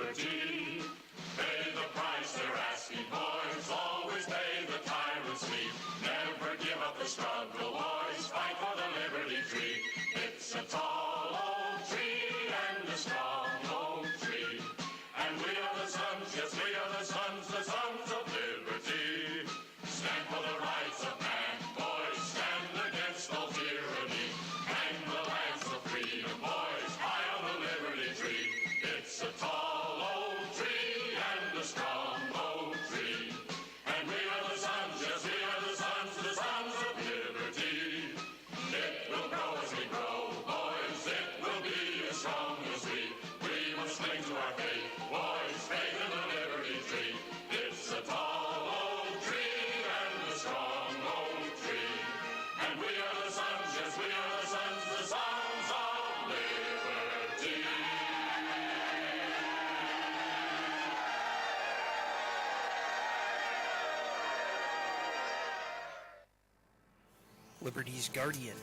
Liberty. Pay the price they're asking, boys. Always pay the tyrant's fee. Never give up the struggle, boys. Fight for the Liberty Tree. It's a tall old tree and a strong old tree. And we are the sons, yes, we are the sons of liberty. Stand for the rights of man, boys. Stand against all tyranny. Hang the lance of freedom, boys. High on the Liberty Tree. It's a tall old tree and a strong old tree. And we are the sons, yes, we are the sons of liberty. It will grow as we grow, boys. It will be as strong as we. We must cling to our faith, boys. Faith in the Liberty Tree. It's a tall old tree and a strong old tree. And we are the sons, yes, we are the sons of liberty. Liberty's Guardian,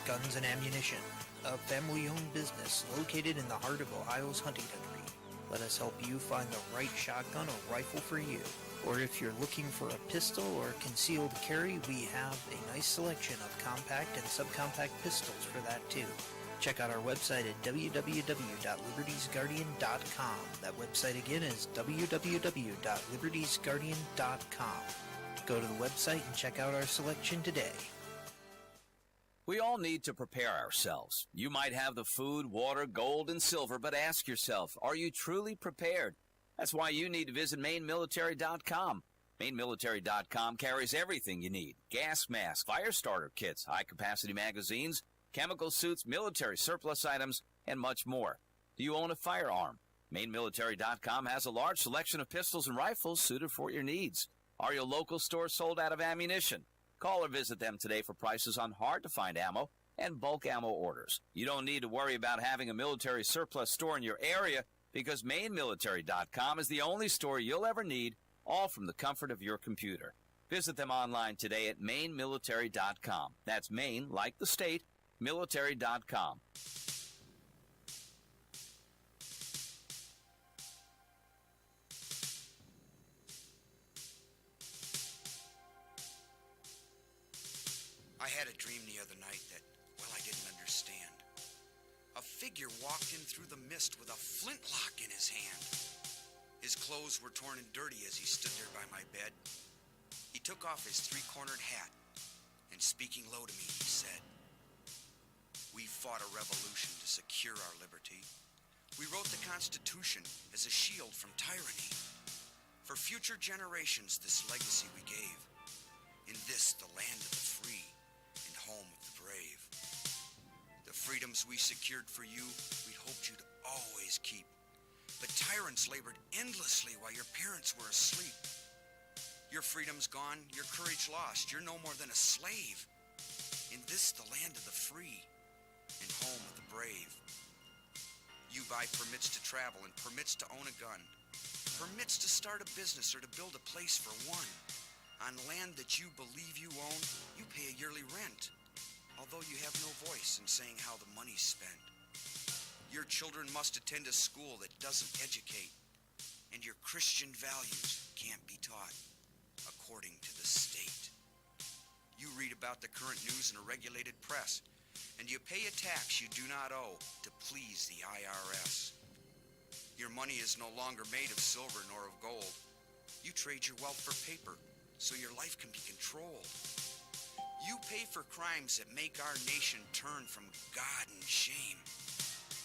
Guns and Ammunition, a family-owned business located in the heart of Ohio's hunting country. Let us help you find the right shotgun or rifle for you. Or if you're looking for a pistol or concealed carry, we have a nice selection of compact and subcompact pistols for that too. Check out our website at www.libertiesguardian.com. That website again is www.libertiesguardian.com. Go to the website and check out our selection today. We all need to prepare ourselves. You might have the food, water, gold, and silver, but ask yourself, are you truly prepared? That's why you need to visit MaineMilitary.com. MaineMilitary.com carries everything you need. Gas masks, fire starter kits, high-capacity magazines, chemical suits, military surplus items, and much more. Do you own a firearm? MaineMilitary.com has a large selection of pistols and rifles suited for your needs. Are your local stores sold out of ammunition? Call or visit them today for prices on hard-to-find ammo and bulk ammo orders. You don't need to worry about having a military surplus store in your area because MaineMilitary.com is the only store you'll ever need, all from the comfort of your computer. Visit them online today at MaineMilitary.com. That's Maine, like the state, military.com. I had a dream the other night that, well, I didn't understand. A figure walked in through the mist with a flintlock in his hand. His clothes were torn and dirty as he stood there by my bed. He took off his three-cornered hat, and speaking low to me, he said, "We fought a revolution to secure our liberty. We wrote the Constitution as a shield from tyranny. For future generations, this legacy we gave. In this, the land of the free, and home of the brave. The freedoms we secured for you, we'd hoped you'd always keep. But tyrants labored endlessly while your parents were asleep. Your freedom's gone, your courage lost. You're no more than a slave. In this, the land of the free, and home of the brave. You buy permits to travel and permits to own a gun. Permits to start a business or to build a place for one. On land that you believe you own, you pay a yearly rent, although you have no voice in saying how the money's spent. Your children must attend a school that doesn't educate, and your Christian values can't be taught according to the state. You read about the current news in a regulated press, and you pay a tax you do not owe to please the IRS. Your money is no longer made of silver nor of gold. You trade your wealth for paper, so your life can be controlled. You pay for crimes that make our nation turn from God and shame.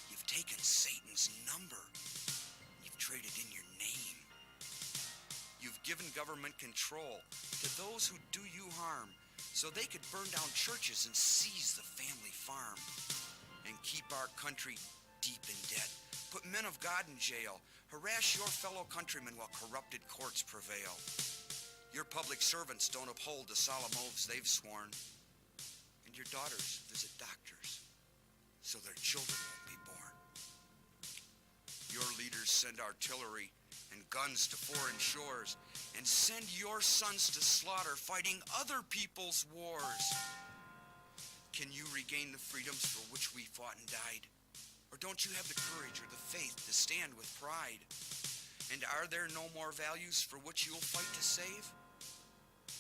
You've taken Satan's number. You've traded in your name. You've given government control to those who do you harm, so they could burn down churches and seize the family farm, and keep our country deep in debt, put men of God in jail, harass your fellow countrymen while corrupted courts prevail. Your public servants don't uphold the solemn oaths they've sworn. And your daughters visit doctors so their children won't be born. Your leaders send artillery and guns to foreign shores and send your sons to slaughter fighting other people's wars. Can you regain the freedoms for which we fought and died? Or don't you have the courage or the faith to stand with pride? And are there no more values for which you'll fight to save?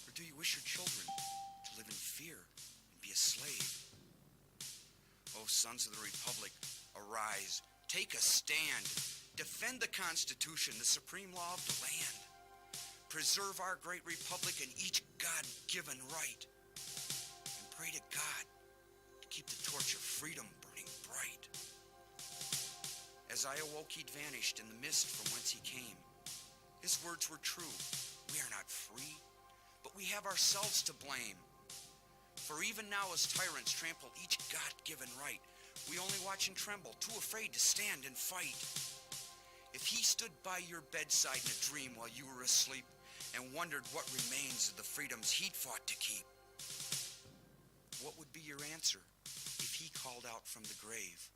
Or do you wish your children to live in fear and be a slave? Oh, sons of the Republic, arise, take a stand. Defend the Constitution, the supreme law of the land. Preserve our great republic and each God-given right. And pray to God to keep the torch of freedom burning bright. As I awoke, he'd vanished in the mist from whence he came. His words were true. We are not free, but we have ourselves to blame. For even now as tyrants trample each God-given right, we only watch and tremble, too afraid to stand and fight. If he stood by your bedside in a dream while you were asleep and wondered what remains of the freedoms he'd fought to keep, what would be your answer if he called out from the grave?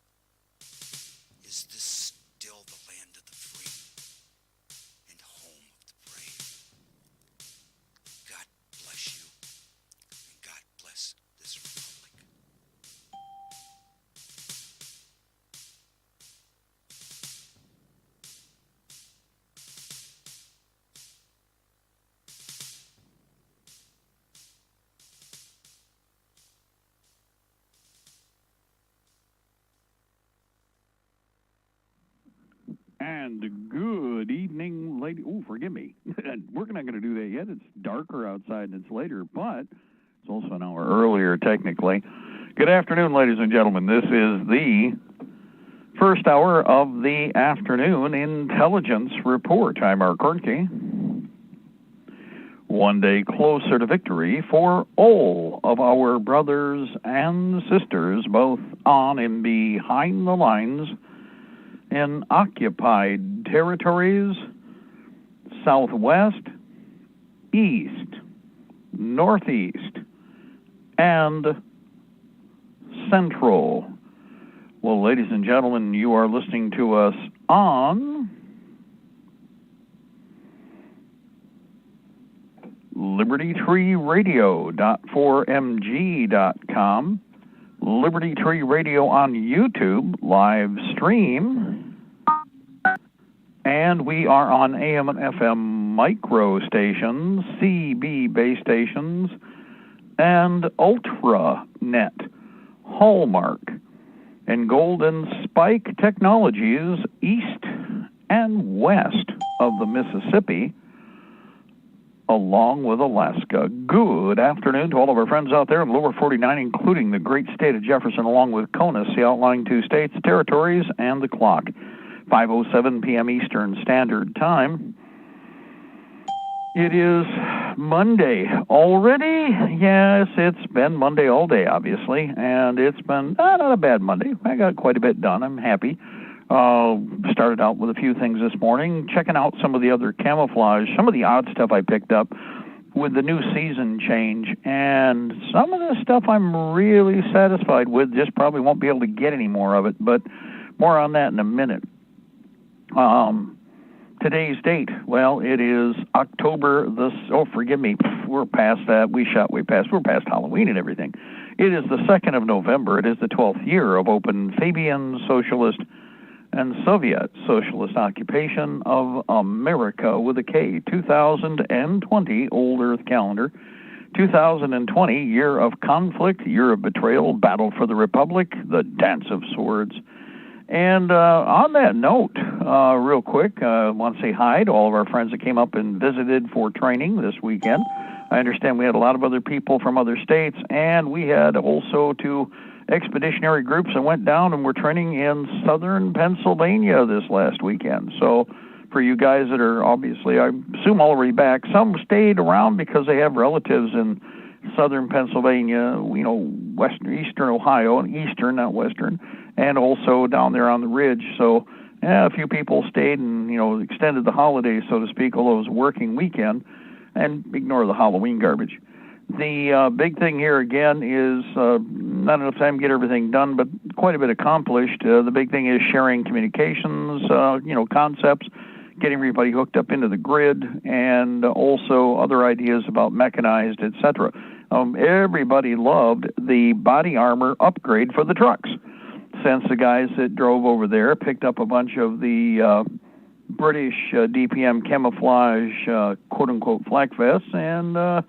Is this still the land of the free and home of the brave? God bless you, and God bless this republic. And good evening, lady. Oh, forgive me. We're not going to do that yet. It's darker outside and it's later, but it's also an hour earlier, technically. Good afternoon, ladies and gentlemen. This is the first hour of the afternoon intelligence report. I'm Mark Kornke. One day closer to victory for all of our brothers and sisters, both on and behind the lines, in occupied territories, southwest, east, northeast, and central. Well, ladies and gentlemen, you are listening to us on Libertytreeradio.4mg.com, Liberty Tree Radio on YouTube, live stream, and we are on AM and FM micro stations, CB base stations, and UltraNet, Hallmark, and Golden Spike Technologies east and west of the Mississippi, along with Alaska. Good afternoon to all of our friends out there in lower 49, including the great state of Jefferson, along with CONUS, the outlying two states, territories, and the clock. 5:07 p.m. Eastern Standard Time. It is Monday already. Yes, it's been Monday all day, obviously, and it's been not a bad Monday. I got quite a bit done. I'm happy. Started out with a few things this morning, checking out some of the other camouflage, some of the odd stuff I picked up with the new season change, and some of the stuff I'm really satisfied with. Just probably won't be able to get any more of it, but more on that in a minute. Today's date, well, it is October forgive me, we're past that, we're past Halloween and everything. It is the 2nd of November, it is the 12th year of open Fabian Socialist and Soviet Socialist occupation of America with a K, 2020 Old Earth calendar, 2020 year of conflict, year of betrayal, battle for the Republic, the Dance of Swords. And on that note, real quick, I want to say hi to all of our friends that came up and visited for training this weekend. I understand we had a lot of other people from other states, and we had also two expeditionary groups that went down and were training in southern Pennsylvania this last weekend. So for you guys that are obviously, I assume, already back, some stayed around because they have relatives in southern Pennsylvania, eastern Ohio, and eastern, not western, and also down there on the ridge. So a few people stayed and, extended the holidays, so to speak, although it was a working weekend, and ignore the Halloween garbage. The big thing here, again, is not enough time to get everything done, but quite a bit accomplished. The big thing is sharing communications, concepts, getting everybody hooked up into the grid, and also other ideas about mechanized, etc. Everybody loved the body armor upgrade for the trucks. since the guys that drove over there picked up a bunch of the British DPM camouflage quote-unquote flak vests and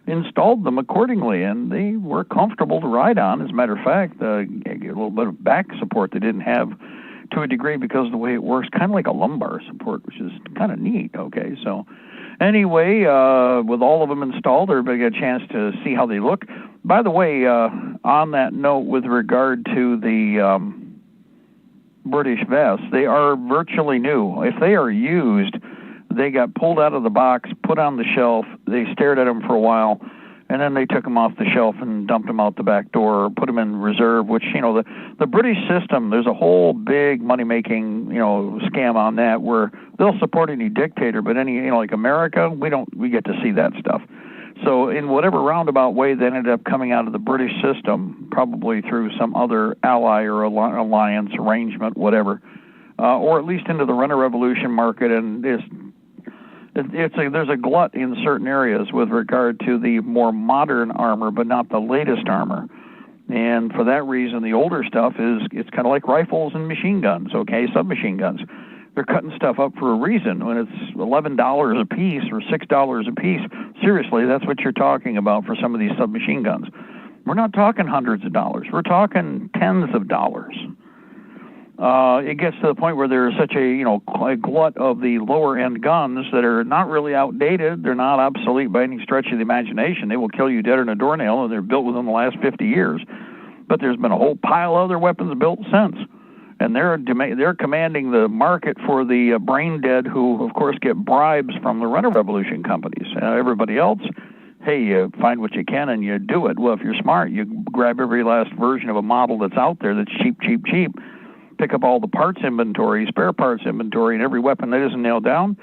installed them accordingly, and they were comfortable to ride on. As a matter of fact, a little bit of back support they didn't have to a degree because of the way it works, kind of like a lumbar support, which is kind of neat. Okay, so anyway, with all of them installed, everybody got a chance to see how they look. By the way, on that note, with regard to the British vests, they are virtually new. If they are used, they got pulled out of the box, put on the shelf, they stared at them for a while, and then they took them off the shelf and dumped them out the back door, or put them in reserve, which, the British system, there's a whole big money-making, scam on that, where they'll support any dictator, but any, like America, we get to see that stuff. So in whatever roundabout way they ended up coming out of the British system, probably through some other ally or alliance arrangement, whatever, or at least into the Rent-A-Revolution market, and there's a glut in certain areas with regard to the more modern armor, but not the latest armor. And for that reason, the older stuff it's kind of like rifles and machine guns, okay, submachine guns. They're cutting stuff up for a reason. When it's $11 a piece or $6 a piece, seriously, that's what you're talking about for some of these submachine guns. We're not talking hundreds of dollars. We're talking tens of dollars. It gets to the point where there's such a glut of the lower-end guns that are not really outdated. They're not obsolete by any stretch of the imagination. They will kill you dead in a doornail, and they're built within the last 50 years. But there's been a whole pile of other weapons built since. And they're commanding the market for the brain dead, who, of course, get bribes from the Rent-A-Revolution companies. Everybody else, hey, you find what you can and you do it. Well, if you're smart, you grab every last version of a model that's out there that's cheap, pick up all the parts inventory, spare parts inventory, and every weapon that isn't nailed down.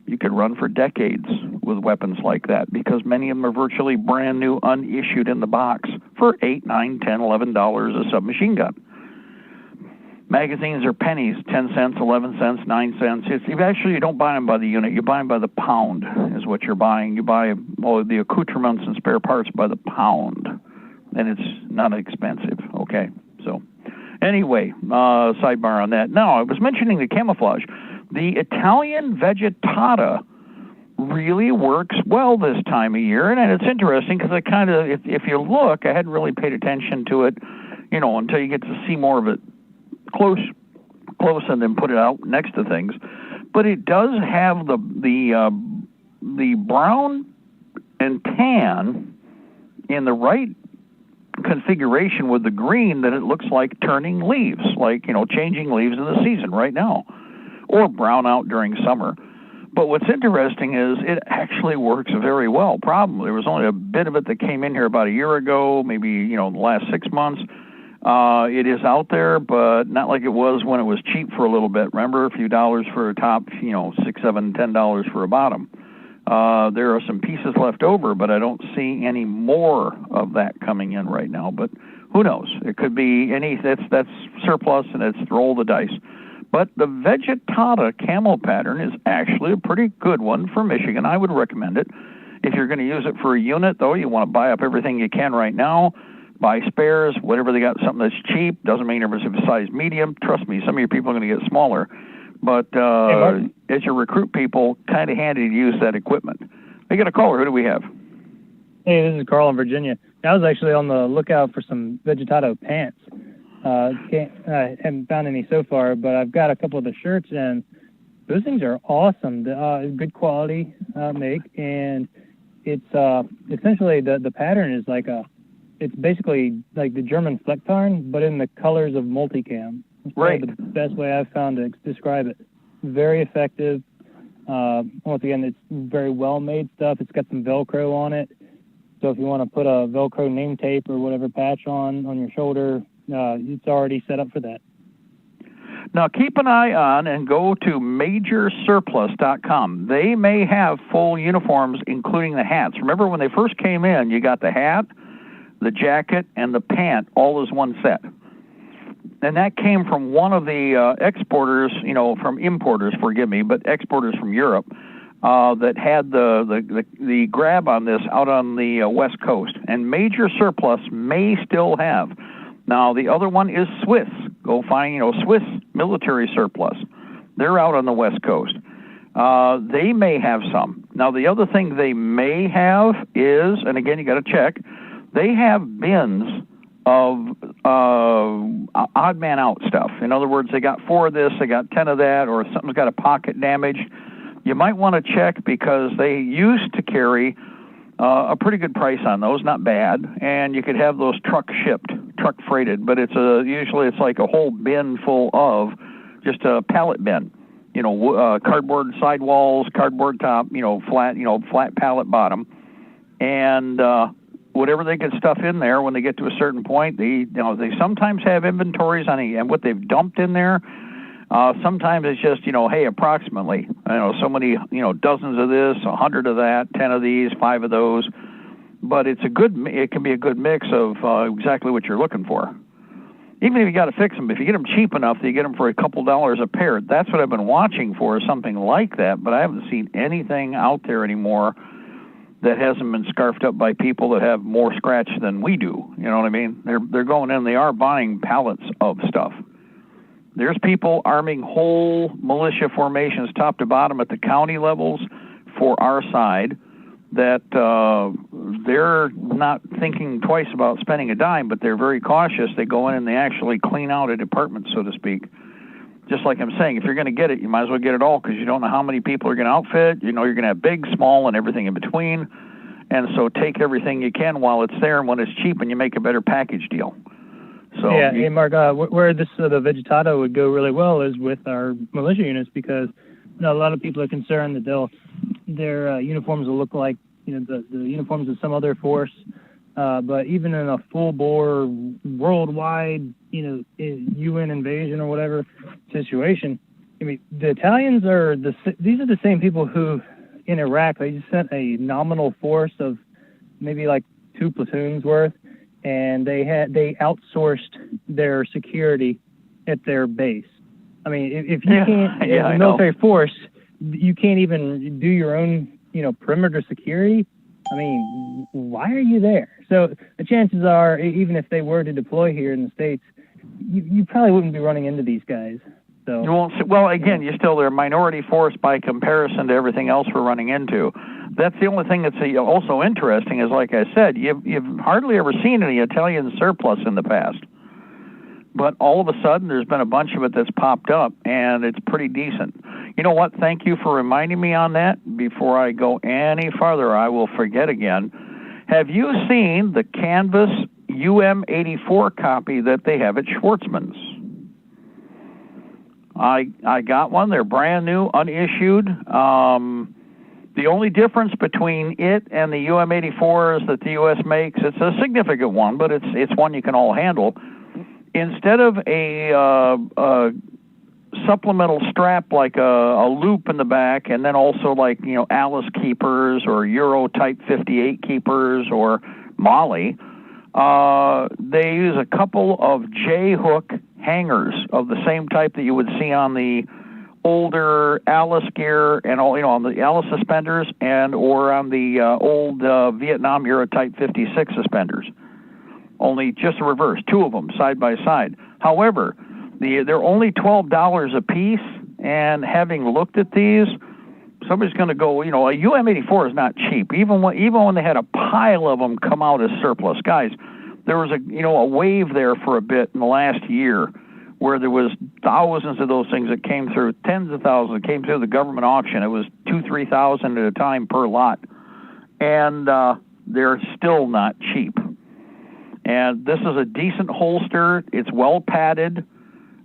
You could run for decades with weapons like that, because many of them are virtually brand new, unissued in the box for $8, $9, $10, $11 a submachine gun. Magazines are pennies, 10 cents, 11 cents, 9 cents. You don't buy them by the unit. You buy them by the pound is what you're buying. You buy the accoutrements and spare parts by the pound, and it's not expensive, okay? So anyway, sidebar on that. Now, I was mentioning the camouflage. The Italian Vegetata really works well this time of year, and it's interesting because if you look, I hadn't really paid attention to it, until you get to see more of it close and then put it out next to things. But it does have the brown and tan in the right configuration with the green, that it looks like turning leaves, like, changing leaves in the season right now, or brown out during summer. But what's interesting is it actually works very well. There was only a bit of it that came in here about a year ago, maybe, the last 6 months. It is out there, but not like it was when it was cheap for a little bit. Remember, a few dollars for a top, $6, $7, $10 for a bottom. There are some pieces left over, but I don't see any more of that coming in right now. But who knows? It could be that's surplus, and it's roll the dice. But the Vegetata camo pattern is actually a pretty good one for Michigan. I would recommend it. If you're going to use it for a unit, though, you want to buy up everything you can right now. Buy spares, whatever they got, something that's cheap. Doesn't mean everybody's a size medium. Trust me, some of your people are going to get smaller. But as you recruit people, kind of handy to use that equipment. I got a caller. Who do we have? Hey, this is Carl in Virginia. I was actually on the lookout for some Vegetata pants. I haven't found any so far, but I've got a couple of the shirts, and those things are awesome. Good quality make, and it's essentially the pattern is it's basically like the German Flecktarn, but in the colors of multicam. It's right. The best way I've found to describe it. Very effective. Once again, it's very well-made stuff. It's got some Velcro on it. So if you want to put a Velcro name tape or whatever patch on your shoulder, it's already set up for that. Now, keep an eye on and go to majorsurplus.com. They may have full uniforms, including the hats. Remember, when they first came in, you got the hat, the jacket, and the pant all as one set. And that came from one of the exporters, from importers, forgive me, but exporters from Europe that had the grab on this out on the West Coast. And Major Surplus may still have. Now, the other one is Swiss. Go find, Swiss military surplus. They're out on the West Coast. They may have some. Now, the other thing they may have is, and again, you got to check, they have bins of odd man out stuff. In other words, they got 4 of this, they got 10 of that, or something's got a pocket damage. You might want to check because they used to carry a pretty good price on those, not bad, and you could have those truck freighted, but usually it's like a whole bin full of just a pallet bin. Cardboard sidewalls, cardboard top, flat pallet bottom, and whatever they get stuff in there. When they get to a certain point, they sometimes have inventories on and what they've dumped in there. Sometimes it's just, hey, approximately, so many, dozens of this, 100 of that, 10 of these, 5 of those. But it can be a good mix of exactly what you're looking for. Even if you got to fix them, if you get them cheap enough that you get them for a couple dollars a pair, that's what I've been watching for, is something like that. But I haven't seen anything out there anymore that hasn't been scarfed up by people that have more scratch than we do. You know what I mean? They're going in, they are buying pallets of stuff. There's people arming whole militia formations top to bottom at the county levels for our side that they're not thinking twice about spending a dime, but they're very cautious. They go in and they actually clean out a department, so to speak. Just like I'm saying, if you're going to get it, you might as well get it all, because you don't know how many people are going to outfit. You're going to have big, small, and everything in between. And so take everything you can while it's there, and when it's cheap, and you make a better package deal. So yeah, hey Mark, where the Vegetado would go really well is with our militia units, because a lot of people are concerned that their uniforms will look like the uniforms of some other force. But even in a full-bore, worldwide, UN invasion or whatever situation, I mean, the Italians these are the same people who, in Iraq, they just sent a nominal force of maybe like 2 platoons worth, and they outsourced their security at their base. I mean, if you can't, as a military force, you can't even do your own, perimeter security. I mean, why are you there? So the chances are, even if they were to deploy here in the States, you probably wouldn't be running into these guys. So you won't. Well, again, they're a minority force by comparison to everything else we're running into. That's the only thing that's also interesting is, like I said, you've hardly ever seen any Italian surplus in the past. But all of a sudden, there's been a bunch of it that's popped up, and it's pretty decent. You know what? Thank you for reminding me on that. Before I go any farther, I will forget again. Have you seen the canvas UM-84 copy that they have at Schwartzman's? I got one. They're brand new, unissued. The only difference between it and the UM-84s that the U.S. makes, it's a significant one, but it's one you can all handle. Instead of a supplemental strap like a loop in the back, and then also like Alice keepers or Euro Type 58 keepers or Molly, they use a couple of J-hook hangers of the same type that you would see on the older Alice gear and all, on the Alice suspenders or on the old Vietnam Euro Type 56 suspenders. Only just the reverse, 2 of them side by side. However, they're only $12 a piece, and having looked at these, somebody's going to go, a UM-84 is not cheap. Even when they had a pile of them come out as surplus, guys, there was a wave there for a bit in the last year where there was thousands of those things that came through, tens of thousands that came through the government auction. It was 2,000-3,000 at a time per lot, and they're still not cheap. And this is a decent holster. It's well padded.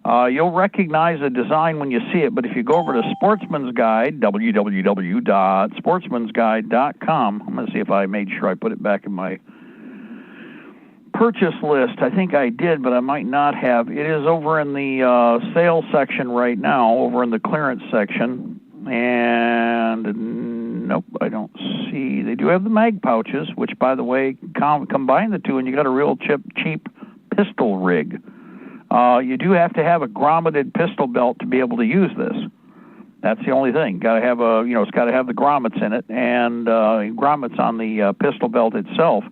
You'll recognize the design when you see it, but if you go over to Sportsman's Guide, www.sportsmansguide.com, I'm going to see if I made sure I put it back in my purchase list. I think I did, but I might not have. It is over in the sales section right now, over in the clearance section. And nope, I don't see. They do have the mag pouches, which, by the way, combine the two, and you got a real cheap pistol rig. You do have to have a grommeted pistol belt to be able to use this. That's the only thing. Got to have it's got to have the grommets in it, and grommets on the pistol belt itself.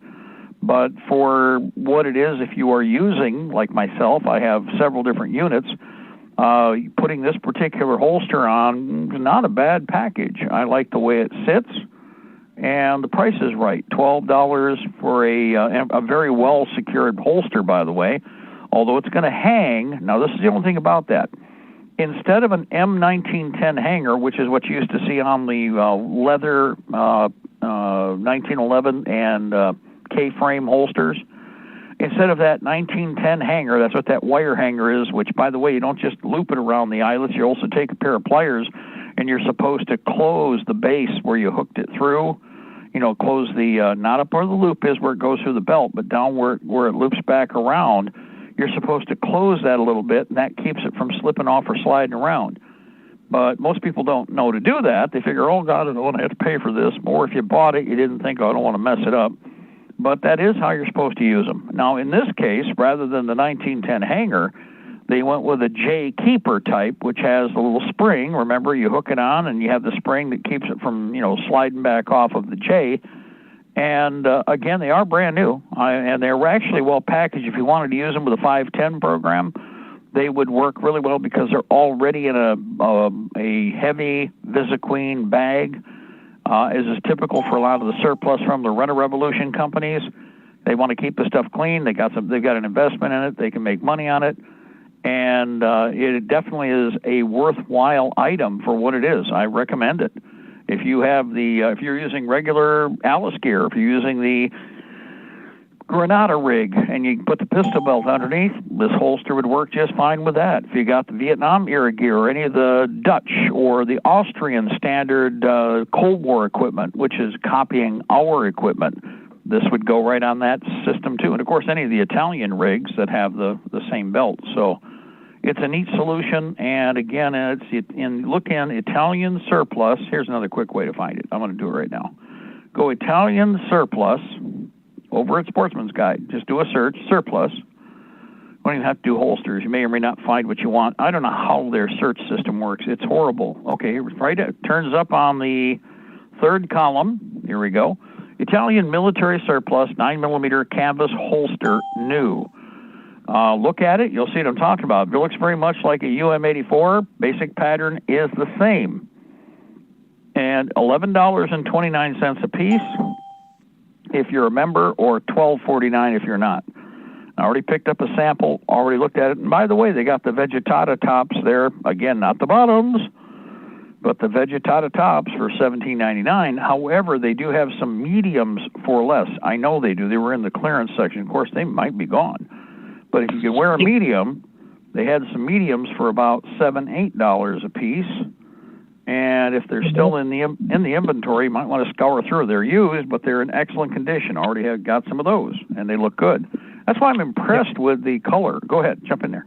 But for what it is, if you are using, like myself, I have several different units, putting this particular holster on is not a bad package. I like the way it sits, and the price is right. $12 for a very well-secured holster, by the way, although it's going to hang. Now, this is the only thing about that. Instead of an M1910 hanger, which is what you used to see on the leather 1911 and K-frame holsters, instead of that 1910 hanger, that's what that wire hanger is, which, by the way, you don't just loop it around the eyelets. You also take a pair of pliers, and you're supposed to close the base where you hooked it through. Close the, not up where the loop is where it goes through the belt, but down where it loops back around. You're supposed to close that a little bit, and that keeps it from slipping off or sliding around. But most people don't know to do that. They figure, oh, God, I don't want to have to pay for this. Or if you bought it, you didn't think, oh, I don't want to mess it up. But that is how you're supposed to use them. Now, in this case, rather than the 1910 hanger, they went with a J keeper type, which has a little spring. Remember, you hook it on, and you have the spring that keeps it from, sliding back off of the J. And, again, they are brand new, and they're actually well packaged. If you wanted to use them with a 510 program, they would work really well because they're already in a heavy Visiqueen bag, as is typical for a lot of the surplus from the Rent-A-Revolution companies. They want to keep the stuff clean. They've got an investment in it. They can make money on it. And it definitely is a worthwhile item for what it is. I recommend it. If you have if you're using regular Alice gear, if you're using the Granada rig and you put the pistol belt underneath, this holster would work just fine with that. If you got the Vietnam era gear or any of the Dutch or the Austrian standard Cold War equipment, which is copying our equipment, this would go right on that system too. And of course, any of the Italian rigs that have the same belt. So it's a neat solution, and again, look in Italian surplus. Here's another quick way to find it. I'm going to do it right now. Go Italian surplus over at Sportsman's Guide. Just do a search, surplus. You don't even have to do holsters. You may or may not find what you want. I don't know how their search system works. It's horrible. Okay, right, it turns up on the third column. Here we go. Italian military surplus 9mm canvas holster, new. Look at it. You'll see what I'm talking about. It looks very much like a UM84. Basic pattern is the same. And $11.29 a piece if you're a member, or $12.49 if you're not. I already picked up a sample, already looked at it. And by the way, they got the Vegetata tops there. Again, not the bottoms, but the Vegetata tops for $17.99. However, they do have some mediums for less. I know they do. They were in the clearance section. Of course, they might be gone. But if you could wear a medium, they had some mediums for about $7, $8 a piece. And if they're still in the inventory, you might want to scour through. They're used, but they're in excellent condition. Already have got some of those, and they look good. That's why I'm impressed with the color. Go ahead, jump in there.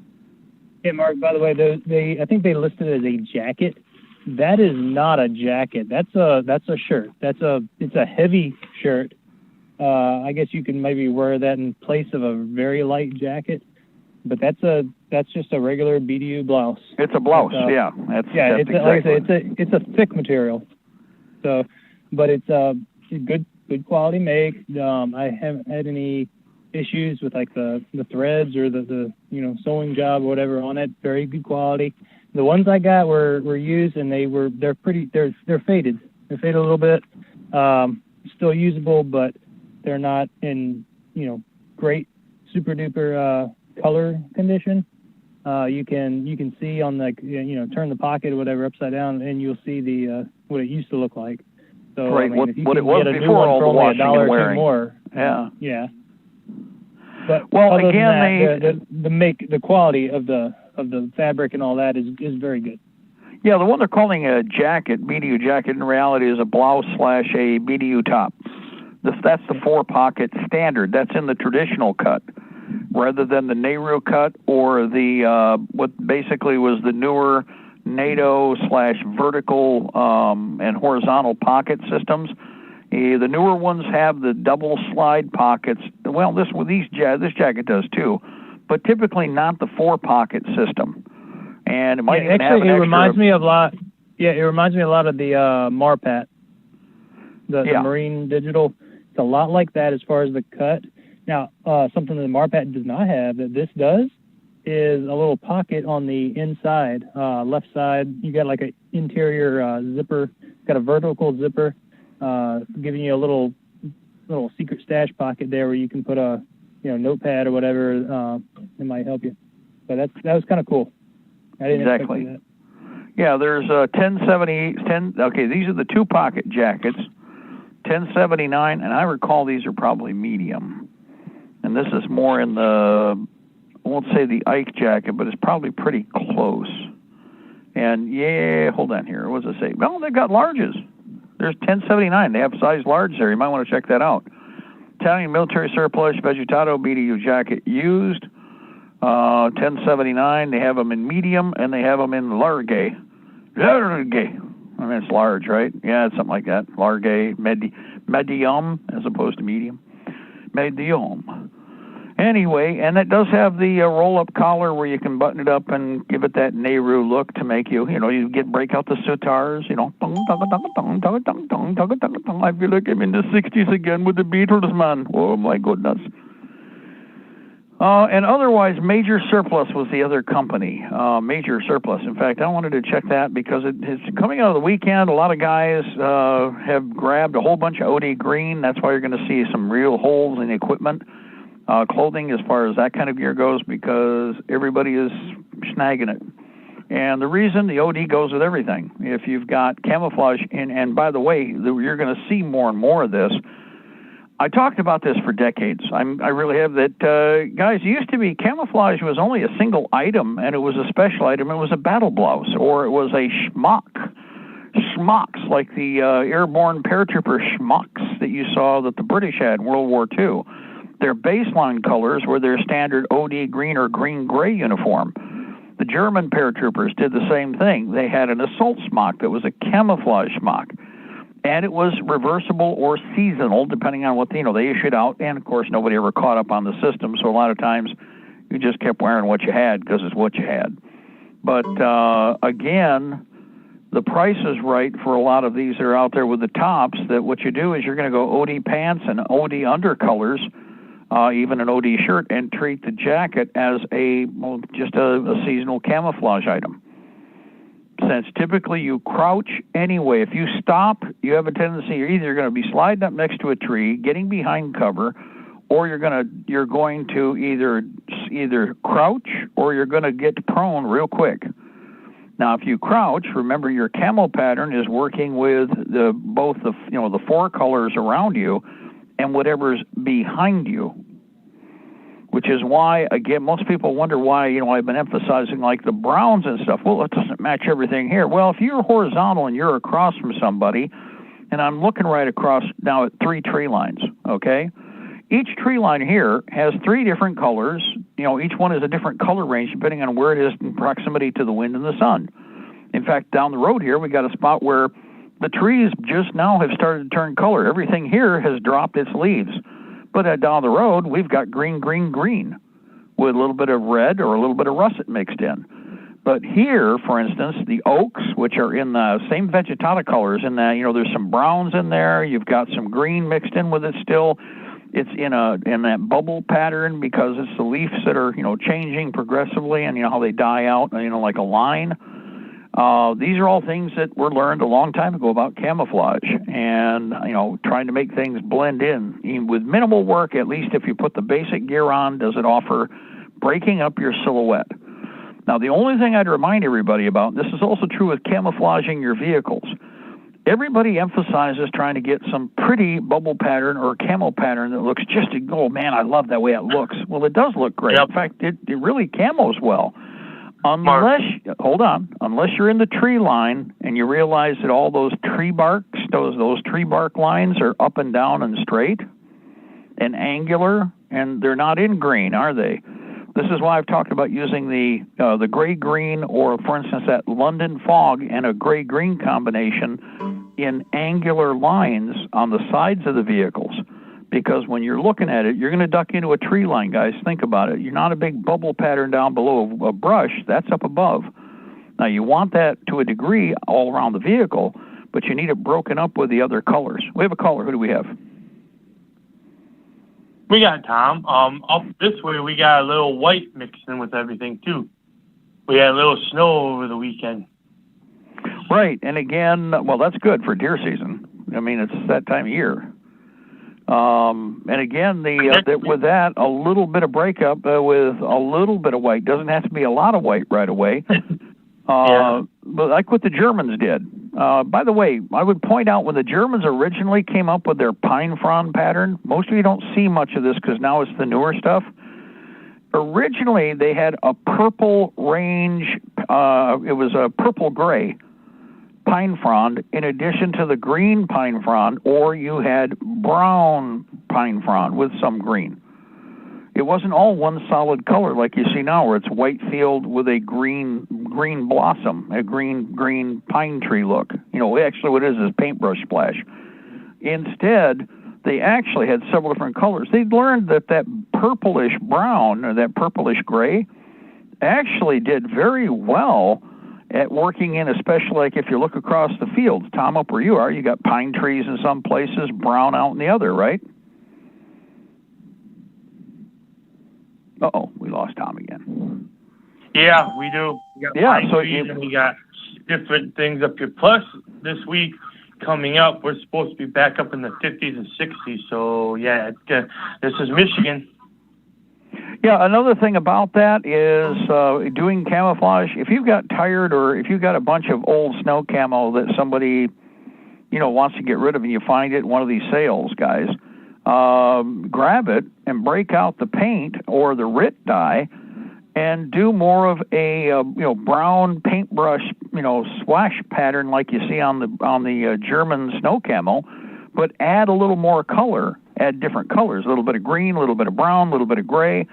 Hey, Mark, by the way, I think they listed it as a jacket. That is not a jacket. That's a shirt. It's a heavy shirt. I guess you can maybe wear that in place of a very light jacket, but that's just a regular BDU blouse. It's a blouse, yeah. That's exactly. It's a thick material. So, but it's good quality make. I haven't had any issues with like the threads or the sewing job or whatever on it. Very good quality. The ones I got were used, and they're faded. They're faded a little bit. Still usable, but they're not in great super duper color condition. You can see on turn the pocket or whatever upside down, and you'll see the what it used to look like. So right, I mean, if you what can it was get a before all the washing $1 and or wearing. two more. Yeah. But well, other again, than that, the quality of the fabric and all that is very good. Yeah, the one they're calling a jacket, BDU jacket, in reality is a blouse / a BDU top. That's the 4-pocket standard. That's in the traditional cut, rather than the Nehru cut or the what basically was the newer NATO / vertical and horizontal pocket systems. The newer ones have the double slide pockets. Well, this jacket does too, but typically not the 4-pocket system. And it might even have an extra. Reminds me a lot. Yeah, it reminds me a lot of the Marpat, the Marine Digital. It's a lot like that as far as the cut, Now, something that the Marpat does not have that this does is a little pocket on the inside, left side. You got like an interior zipper, got a vertical zipper, giving you a little secret stash pocket there where you can put a notepad or whatever. It might help you. But that was kind of cool. I didn't Exactly. expect that. Yeah, there's 1070, 10. Okay, these are the 2-pocket jackets, 1079, and I recall these are probably medium. And this is more in the, I won't say the Ike jacket, but it's probably pretty close. And yeah, hold on here. What does it say? Well, they've got larges. There's 1079. They have size large there. You might want to check that out. Italian military surplus Vegetato BDU jacket used. 1079. They have them in medium and they have them in large. Large. I mean, it's large, right? Yeah, it's something like that. Large, medium, as opposed to medium. Medium. Anyway, and it does have the roll-up collar where you can button it up and give it that Nehru look to make you break out the sitars, I feel like I'm in the 60s again with the Beatles, man. Oh, my goodness. And otherwise, Major Surplus was the other company, Major Surplus. In fact, I wanted to check that because it's coming out of the weekend. A lot of guys have grabbed a whole bunch of OD green. That's why you're going to see some real holes in equipment. Clothing as far as that kind of gear goes because everybody is snagging it. And the reason the OD goes with everything. If you've got camouflage, and by the way, you're going to see more and more of this. I talked about this for decades. I really have that. Guys, it used to be camouflage was only a single item, and it was a special item. It was a battle blouse, or it was a schmuck. Schmucks, like the airborne paratrooper schmucks that you saw that the British had in World War II. Their baseline colors were their standard OD green or green-gray uniform. The German paratroopers did the same thing. They had an assault smock that was a camouflage smock, and it was reversible or seasonal, depending on what they issued out. And, of course, nobody ever caught up on the system, so a lot of times you just kept wearing what you had because it's what you had. But, again, the price is right for a lot of these that are out there with the tops, that what you do is you're going to go OD pants and OD undercolors, even an OD shirt, and treat the jacket as just a seasonal camouflage item. Since typically you crouch anyway, if you stop, you have a tendency you're either going to be sliding up next to a tree, getting behind cover, or you're going to either crouch or you're going to get prone real quick. Now, if you crouch, remember your camo pattern is working with both the 4 colors around you and whatever's behind you, which is why, again, most people wonder why, I've been emphasizing like the browns and stuff. Well, it doesn't match everything here. Well, if you're horizontal and you're across from somebody, and I'm looking right across now at 3 tree lines, okay? Each tree line here has 3 different colors. Each one is a different color range depending on where it is in proximity to the wind and the sun. In fact, down the road here, we got a spot where the trees just now have started to turn color. Everything here has dropped its leaves. But down the road, we've got green, green, green with a little bit of red or a little bit of russet mixed in. But here, for instance, the oaks, which are in the same vegetata colors, in that, there's some browns in there. You've got some green mixed in with it still. It's in that bubble pattern because it's the leaves that are, changing progressively, and how they die out, like a line. These are all things that were learned a long time ago about camouflage and, trying to make things blend in. Even with minimal work, at least if you put the basic gear on, does it offer breaking up your silhouette. Now, the only thing I'd remind everybody about, this is also true with camouflaging your vehicles, everybody emphasizes trying to get some pretty bubble pattern or camo pattern that looks oh, man, I love that way it looks. Well, it does look great. Yep. In fact, it really camos well. Unless you're in the tree line and you realize that all those tree barks, those tree bark lines are up and down and straight and angular, and they're not in green, are they? This is why I've talked about using the gray-green, or, for instance, that London fog and a gray-green combination in angular lines on the sides of the vehicles. Because when you're looking at it, you're going to duck into a tree line, guys. Think about it. You're not a big bubble pattern down below a brush. That's up above. Now, you want that to a degree all around the vehicle, but you need it broken up with the other colors. We have a caller. Who do we have? We got Tom. Up this way, we got a little white mixed in with everything, too. We had a little snow over the weekend. Right, and again, well, that's good for deer season. I mean, it's that time of year. And again, with that, a little bit of breakup with a little bit of white. Doesn't have to be a lot of white right away. But like what the Germans did. By the way, I would point out when the Germans originally came up with their pine frond pattern, most of you don't see much of this because now it's the newer stuff. Originally, they had a purple range. It was a purple-gray pine frond in addition to the green pine frond, or you had brown pine frond with some green. It wasn't all one solid color like you see now, where it's white field with a green blossom, a green pine tree look. You know, actually what it is paintbrush splash. Instead, they actually had several different colors. They learned that purplish brown or that purplish gray actually did very well at working in, especially like if you look across the fields. Tom, up where you are, you got pine trees in some places, brown out in the other, right? Uh-oh, we lost Tom again. Yeah, we do. We got pine trees and we got different things up here. Plus, this week coming up, we're supposed to be back up in the 50s and 60s. So, yeah, this is Michigan. Yeah, another thing about that is doing camouflage. If you've got tired or if you've got a bunch of old snow camo that somebody, wants to get rid of and you find it in one of these sales, guys, grab it and break out the paint or the RIT dye and do more of a brown paintbrush swash pattern like you see on the German snow camo, but add a little more color, add different colors, a little bit of green, a little bit of brown, a little bit of gray,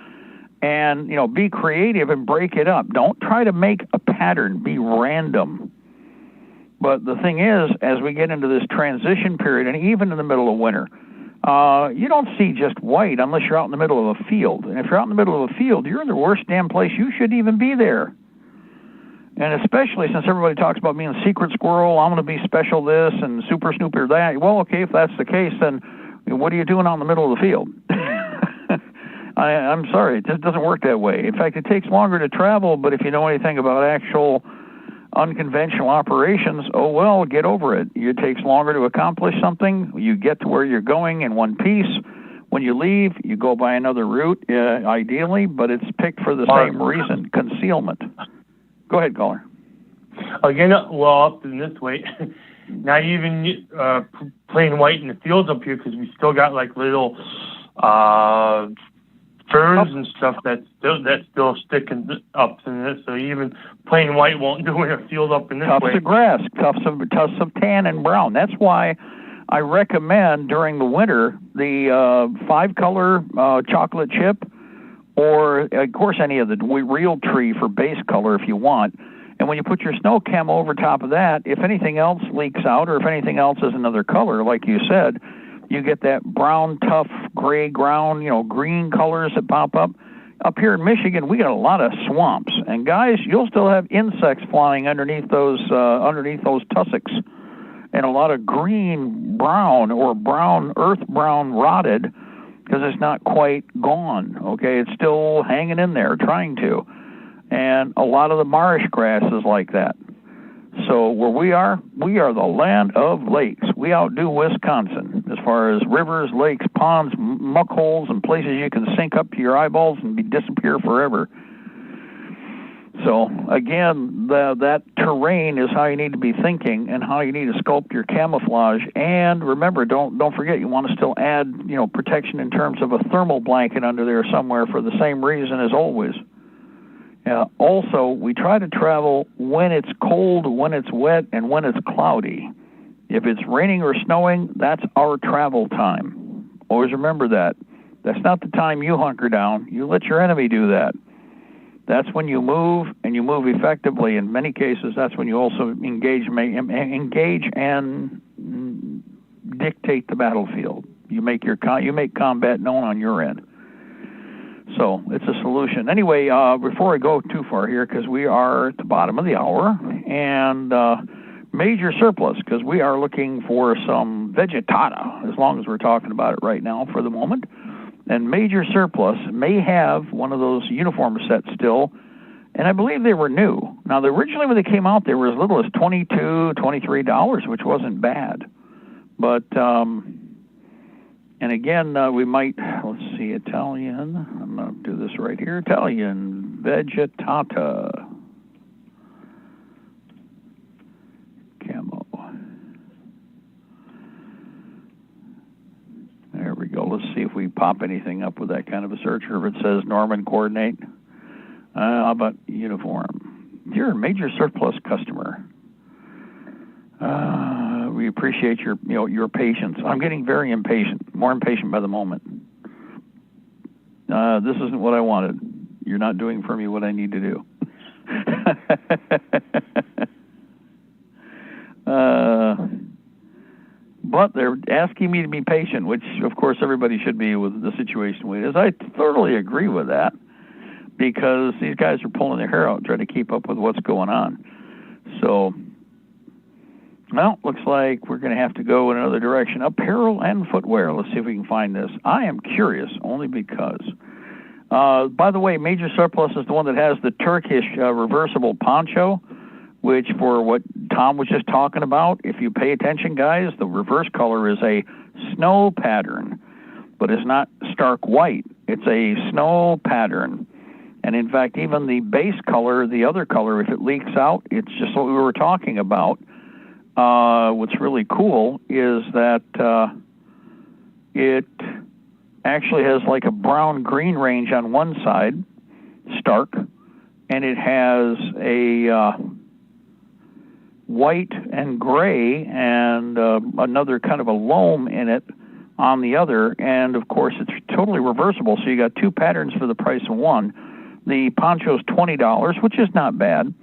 and be creative and break it up. Don't try to make a pattern, be random. But the thing is, as we get into this transition period, and even in the middle of winter, you don't see just white unless you're out in the middle of a field. And if you're out in the middle of a field, you're in the worst damn place. You shouldn't even be there. And especially since everybody talks about being a secret squirrel, I'm going to be special this and super snooper that. Well, okay, if that's the case, then what are you doing out in the middle of the field? I'm sorry, it just doesn't work that way. In fact, it takes longer to travel, but if you know anything about actual unconventional operations, oh well, get over it. It takes longer to accomplish something. You get to where you're going in one piece. When you leave, you go by another route, ideally, but it's picked for the same reason, concealment. Go ahead, caller. Again, well, up in this way, not even plain white in the fields up here because we still got like little ferns and stuff that's still sticking up in this. So even plain white won't do in a field up in this way. Tufts of grass, tufts of tan and brown. That's why I recommend during the winter the 5-color chocolate chip, or of course any of the real tree for base color if you want. And when you put your snow camo over top of that, if anything else leaks out or if anything else is another color, like you said, you get that brown, tough, gray ground, green colors that pop up. Up here in Michigan, we got a lot of swamps. And guys, you'll still have insects flying underneath those tussocks. And a lot of green, brown, or brown, earth brown rotted, because it's not quite gone, okay? It's still hanging in there, trying to. And a lot of the marsh grass is like that. So where we are the land of lakes. We outdo Wisconsin as far as rivers, lakes, ponds, muck holes, and places you can sink up to your eyeballs and disappear forever. So again, that terrain is how you need to be thinking and how you need to sculpt your camouflage. And remember, don't forget, you want to still add protection in terms of a thermal blanket under there somewhere for the same reason as always. Also, we try to travel when it's cold, when it's wet, and when it's cloudy. If it's raining or snowing, that's our travel time. Always remember that. That's not the time you hunker down. You let your enemy do that. That's when you move, and you move effectively. In many cases, that's when you also engage and dictate the battlefield. You make combat known on your end. So it's a solution. Anyway, before I go too far here, because we are at the bottom of the hour, and major surplus, because we are looking for some vegetata, as long as we're talking about it right now for the moment. And Major Surplus may have one of those uniform sets still, and I believe they were new. Now, originally when they came out, they were as little as $22, $23, which wasn't bad. But, and again, we might, let's see, Italian, I'm going to do this right here, Italian Vegetata Camo. There we go. Let's see if we pop anything up with that kind of a search, or if it says Norman coordinate. How about uniform? You're a Major Surplus customer. We appreciate your patience. I'm getting very impatient, more impatient by the moment. This isn't what I wanted. You're not doing for me what I need to do. But they're asking me to be patient, which, of course, everybody should be with the situation it is. I thoroughly agree with that, because these guys are pulling their hair out trying to keep up with what's going on. So, well, looks like we're going to have to go in another direction. Apparel and footwear. Let's see if we can find this. I am curious, only because. By the way, Major Surplus is the one that has the Turkish reversible poncho, which, for what Tom was just talking about, if you pay attention, guys, the reverse color is a snow pattern, but it's not stark white. It's a snow pattern. And in fact, even the base color, the other color, if it leaks out, it's just what we were talking about. What's really cool is that it actually has like a brown-green range on one side, stark, and it has a white and gray and another kind of a loam in it on the other. And, of course, it's totally reversible, so you got two patterns for the price of one. The poncho's $20, which is not bad.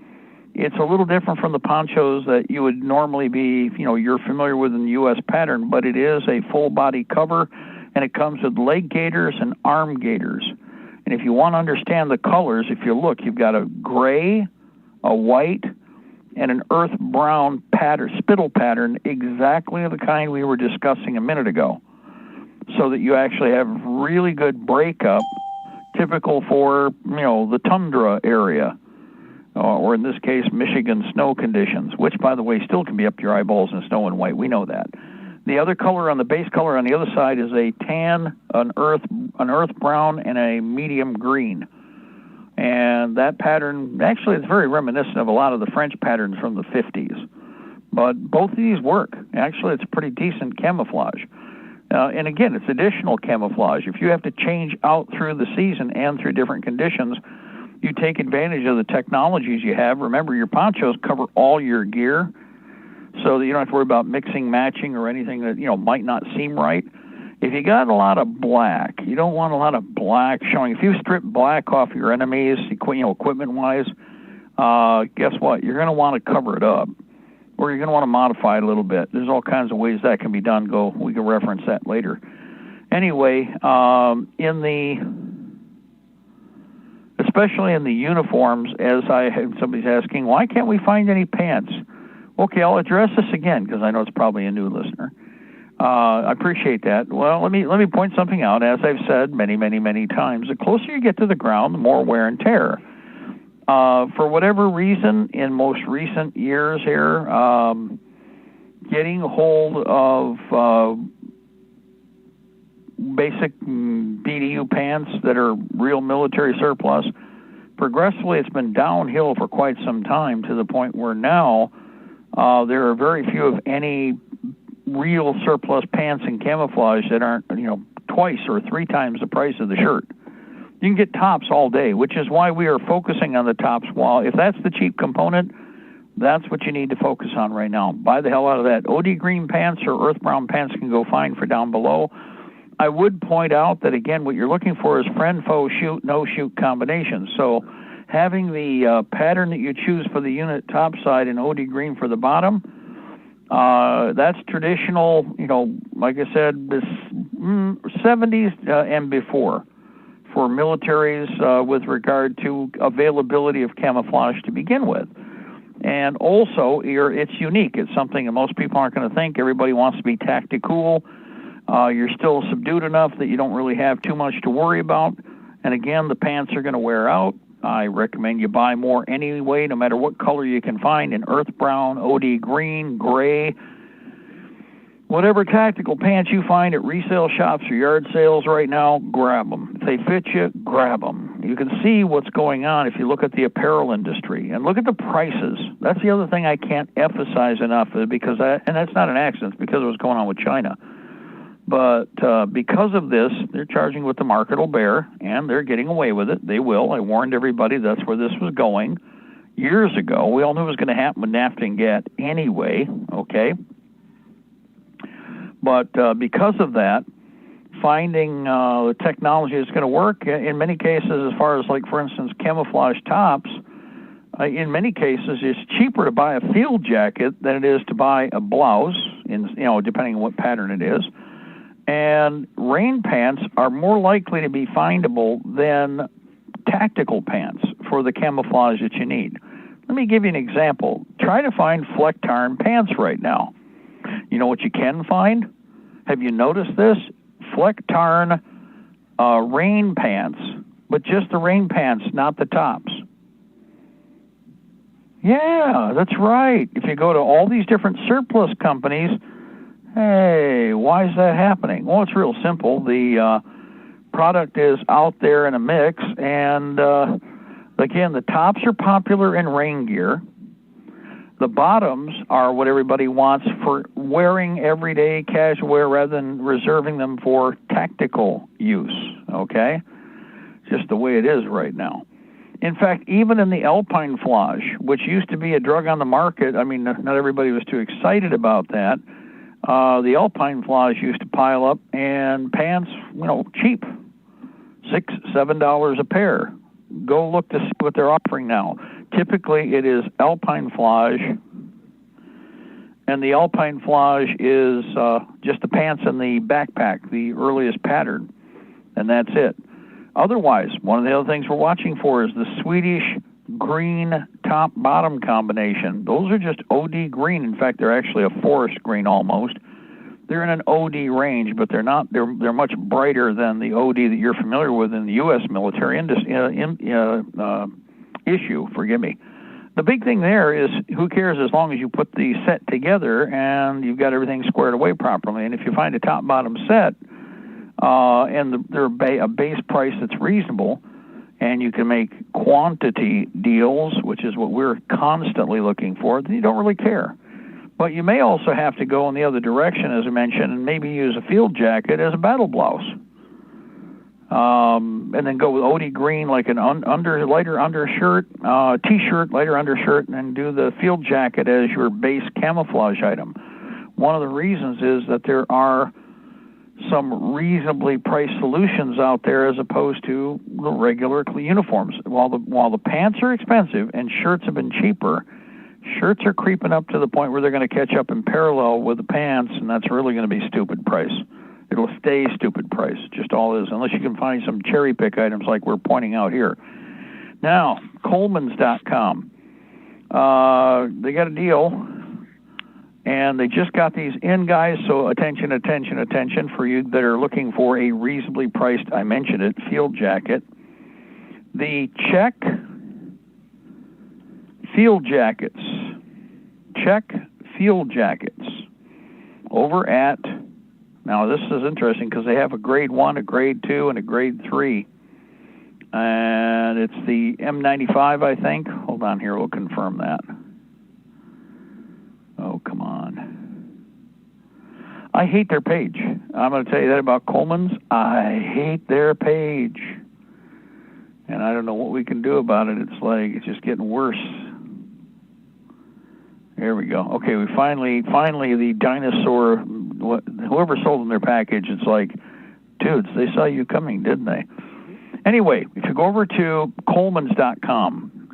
It's a little different from the ponchos that you would normally be, you're familiar with in the U.S. pattern, but it is a full-body cover, and it comes with leg gaiters and arm gaiters. And if you want to understand the colors, if you look, you've got a gray, a white, and an earth brown pattern, spittle pattern, exactly the kind we were discussing a minute ago, so that you actually have really good breakup, typical for, the tundra area, or in this case, Michigan snow conditions, which, by the way, still can be up to your eyeballs in snow and white. We know that. The other color on the base color on the other side is a tan, an earth brown, and a medium green. And that pattern, actually, it's very reminiscent of a lot of the French patterns from the 50s. But both of these work. Actually, it's pretty decent camouflage. And again, it's additional camouflage. If you have to change out through the season and through different conditions, you take advantage of the technologies you have. Remember, your ponchos cover all your gear, so that you don't have to worry about mixing, matching, or anything that, might not seem right. If you got a lot of black, you don't want a lot of black showing. If you strip black off your enemies, equipment-wise, guess what? You're going to want to cover it up, or you're going to want to modify it a little bit. There's all kinds of ways that can be done. We can reference that later. Anyway, especially in the uniforms, as somebody's asking, why can't we find any pants? Okay, I'll address this again, because I know it's probably a new listener. I appreciate that. Well, let me point something out. As I've said many, many, many times, the closer you get to the ground, the more wear and tear. For whatever reason, in most recent years here, getting hold of basic BDU pants that are real military surplus, progressively it's been downhill for quite some time, to the point where now there are very few, of any, real surplus pants and camouflage that aren't, twice or three times the price of the shirt. You can get tops all day, which is why we are focusing on the tops. While if that's the cheap component, that's what you need to focus on right now. Buy the hell out of that. OD green pants or earth brown pants can go fine for down below. I would point out that, again, what you're looking for is friend, foe, shoot, no-shoot combinations. So having the pattern that you choose for the unit top side and OD green for the bottom, that's traditional, like I said, this 70s and before for militaries with regard to availability of camouflage to begin with. And also, it's unique. It's something that most people aren't going to think. Everybody wants to be tactical. You're still subdued enough that you don't really have too much to worry about. And again, the pants are going to wear out. I recommend you buy more anyway, no matter what color you can find, in earth brown, OD green, gray. Whatever tactical pants you find at resale shops or yard sales right now, grab them. If they fit you, grab them. You can see what's going on if you look at the apparel industry and look at the prices. That's the other thing I can't emphasize enough, because and that's not an accident, it's because of what's going on with China. But because of this, they're charging what the market will bear, and they're getting away with it. They will. I warned everybody that's where this was going years ago. We all knew it was going to happen with NAFTA and GATT anyway, okay? But because of that, finding technology that's going to work, in many cases, as far as, like, for instance, camouflage tops, in many cases, it's cheaper to buy a field jacket than it is to buy a blouse, depending on what pattern it is. And rain pants are more likely to be findable than tactical pants for the camouflage that you need. Let me give you an example. Try to find fleck tarn pants right now. You know what you can find? Have you noticed this? Fleck tarn rain pants, but just the rain pants, not the tops. Yeah, that's right. If you go to all these different surplus companies, hey, why is that happening? Well, it's real simple. The product is out there in a mix, and again, the tops are popular in rain gear. The bottoms are what everybody wants for wearing everyday casual wear rather than reserving them for tactical use, okay? Just the way it is right now. In fact, even in the Alpineflage, which used to be a drug on the market, I mean, not everybody was too excited about that. The Alpineflage used to pile up, and pants, cheap, $6, $7 a pair. Go look to see what they're offering now. Typically, it is Alpineflage, and the Alpineflage is just the pants and the backpack, the earliest pattern, and that's it. Otherwise, one of the other things we're watching for is the Swedish green top-bottom combination. Those are just OD green. In fact, they're actually a forest green almost. They're in an OD range, but they're not. They're much brighter than the OD that you're familiar with in the U.S. military issue. Forgive me. The big thing there is, who cares as long as you put the set together and you've got everything squared away properly. And if you find a top-bottom set and they're a base price that's reasonable, and you can make quantity deals, which is what we're constantly looking for, then you don't really care. But you may also have to go in the other direction, as I mentioned, and maybe use a field jacket as a battle blouse. And then go with OD green, like an lighter undershirt, T-shirt, lighter undershirt, and then do the field jacket as your base camouflage item. One of the reasons is that there are some reasonably priced solutions out there as opposed to the regular uniforms. While the pants are expensive and shirts have been cheaper, shirts are creeping up to the point where they're going to catch up in parallel with the pants, and that's really going to be stupid price. It'll stay stupid price, just all is, unless you can find some cherry pick items like we're pointing out here. Now, Colemans.com. They got a deal, and they just got these in, guys, so attention for you that are looking for a reasonably priced, I mentioned it, field jacket. The Czech field jackets, over at, now this is interesting because they have a grade 1, a grade 2, and a grade 3. And it's the M95, I think. Hold on here, we'll confirm that. Oh, come on. I hate their page. I'm going to tell you that about Coleman's. I hate their page. And I don't know what we can do about it. It's just getting worse. There we go. Okay, we finally the dinosaur, whoever sold them their package, it's like, dudes, they saw you coming, didn't they? Anyway, if you go over to Colemans.com,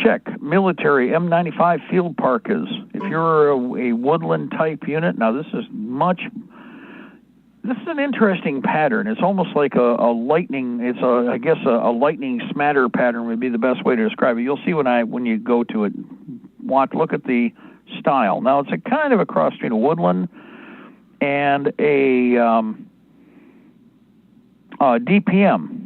check military M95 field parkas. If you're a woodland type unit, now this is an interesting pattern. It's almost like a lightning. I guess a lightning smatter pattern would be the best way to describe it. You'll see when you go to it. Look at the style. Now, it's a kind of a cross between a Woodland and a DPM.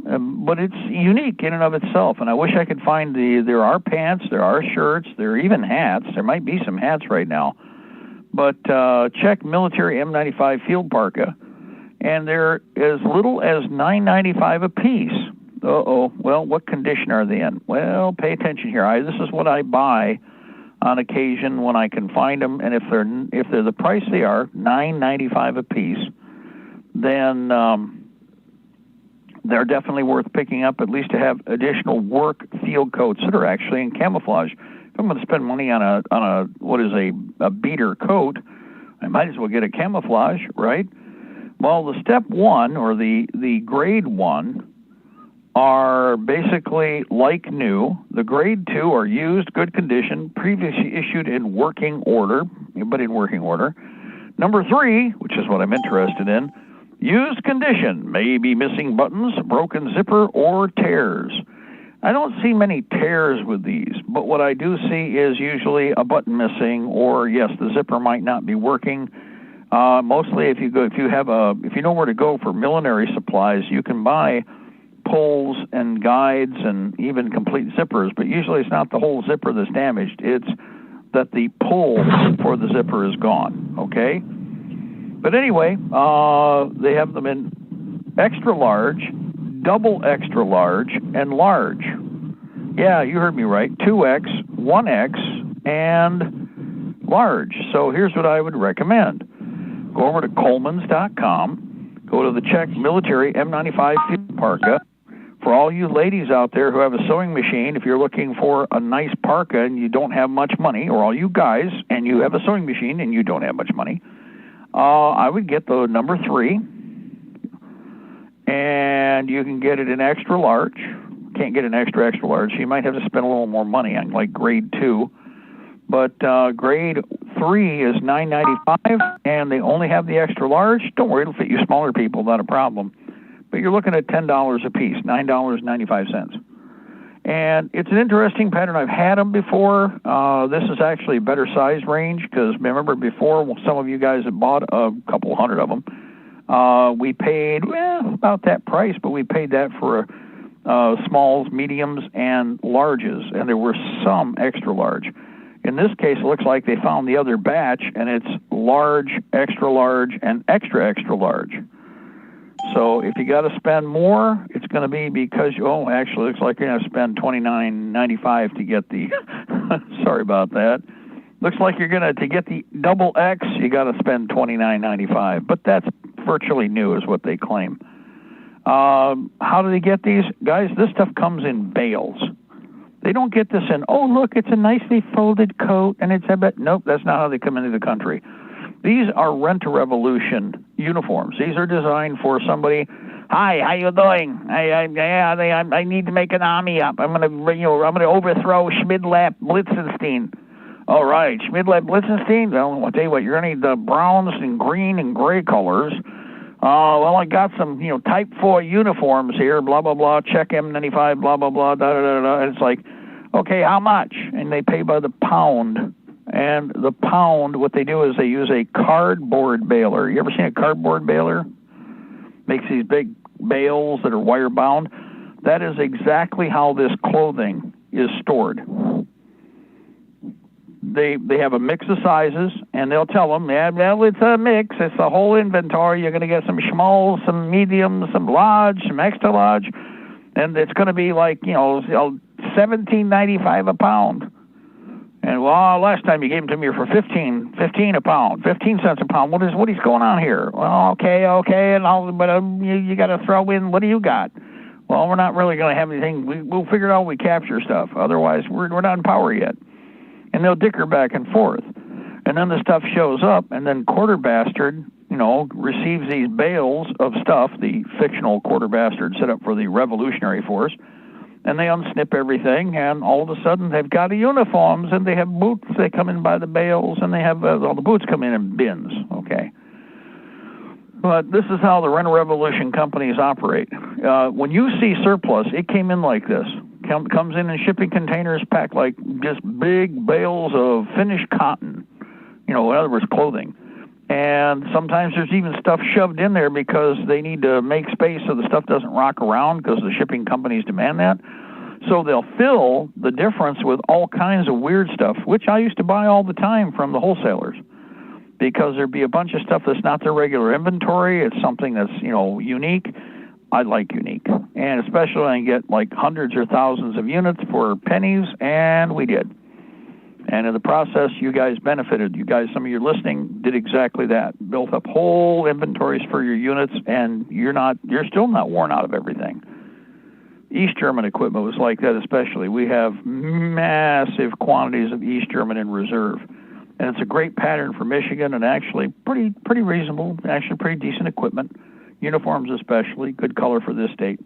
But it's unique in and of itself, and I wish I could find there are pants, there are shirts, there are even hats. There might be some hats right now. But check military M95 field parka, and they're as little as $9.95 a piece. Uh-oh. Well, what condition are they in? Well, pay attention here. This is what I buy on occasion when I can find them, and if they're the price they are, $9.95 a piece, then they're definitely worth picking up, at least to have additional work field coats that are actually in camouflage. If I'm going to spend money on a what is a beater coat, I might as well get a camouflage, right? Well, the step one, or the grade one, are basically like new. The grade two are used, good condition, previously issued in working order, but in working order. Number three, which is what I'm interested in, used condition, may be missing buttons, broken zipper, or tears. I don't see many tears with these, but what I do see is usually a button missing, or yes, the zipper might not be working. Mostly, if you know where to go for millinery supplies, you can buy pulls and guides and even complete zippers, but usually it's not the whole zipper that's damaged. It's that the pull for the zipper is gone. Okay. But anyway, they have them in extra large, double extra large, and large. Yeah, you heard me right. 2X, 1X, and large. So here's what I would recommend. Go over to Coleman's.com. Go to the check military M95 field parka. For all you ladies out there who have a sewing machine, if you're looking for a nice parka and you don't have much money, or all you guys and you have a sewing machine and you don't have much money, I would get the number 3, and you can get it in extra large. Can't get an extra large, so you might have to spend a little more money on like grade 2. But grade 3 is $9.95, and they only have the extra large. Don't worry, it'll fit you smaller people, not a problem. But you're looking at $10 a piece, $9.95. And it's an interesting pattern. I've had them before. This is actually a better size range, because remember before, some of you guys had bought a couple hundred of them. We paid about that price, but we paid that for smalls, mediums, and larges, and there were some extra large. In this case, it looks like they found the other batch, and it's large, extra large, and extra, extra large. So if you got to spend more, it's going to be because actually, it looks like you're going to spend $29.95 to get the. Sorry about that. Looks like you're going to get the double X. You got to spend $29.95, but that's virtually new, is what they claim. How do they get these guys? This stuff comes in bales. They don't get this in. Oh, look, it's a nicely folded coat, and it's a bit. Nope, that's not how they come into the country. These are Rent-A-Revolution uniforms. These are designed for somebody. Hi, how you doing? I need to make an army up. I'm gonna overthrow Schmidlap Blitzenstein. All right, Schmidlap Blitzenstein. Well, I'll tell you what. You're gonna need the browns and green and gray colors. Well, I got some, Type 4 uniforms here. Blah blah blah. Check M95. Blah blah blah. Da da da da. And it's like, okay, how much? And they pay by the pound. And the pound, what they do is they use a cardboard baler. You ever seen a cardboard baler? Makes these big bales that are wire bound. That is exactly how this clothing is stored. They have a mix of sizes, and they'll tell them, well, it's a mix. It's the whole inventory. You're going to get some small, some medium, some large, some extra large, and it's going to be like, $17.95 a pound. And last time you gave them to me for 15 a pound, 15 cents a pound. What is going on here? Well, okay, and you got to throw in. What do you got? Well, we're not really going to have anything. We'll figure it out when we capture stuff. Otherwise, we're not in power yet. And they'll dicker back and forth, and then the stuff shows up, and then Quarter Bastard, receives these bales of stuff. The fictional Quarter Bastard set up for the Revolutionary Force. And they unsnip everything, and all of a sudden they've got uniforms, and they have boots. They come in by the bales, and they have all the boots come in bins. Okay, but this is how the Rent-A-Revolution companies operate. When you see surplus, it came in like this. comes in shipping containers packed like just big bales of finished cotton, in other words, clothing. And sometimes there's even stuff shoved in there because they need to make space so the stuff doesn't rock around because the shipping companies demand that. So they'll fill the difference with all kinds of weird stuff, which I used to buy all the time from the wholesalers, because there'd be a bunch of stuff that's not their regular inventory. It's something that's, unique. I like unique. And especially when I get like hundreds or thousands of units for pennies, and we did. And in the process, you guys benefited. You guys, some of you listening, did exactly that. Built up whole inventories for your units, and you're still not worn out of everything. East German equipment was like that especially. We have massive quantities of East German in reserve. And it's a great pattern for Michigan, and actually pretty reasonable, actually pretty decent equipment. Uniforms especially, good color for this state.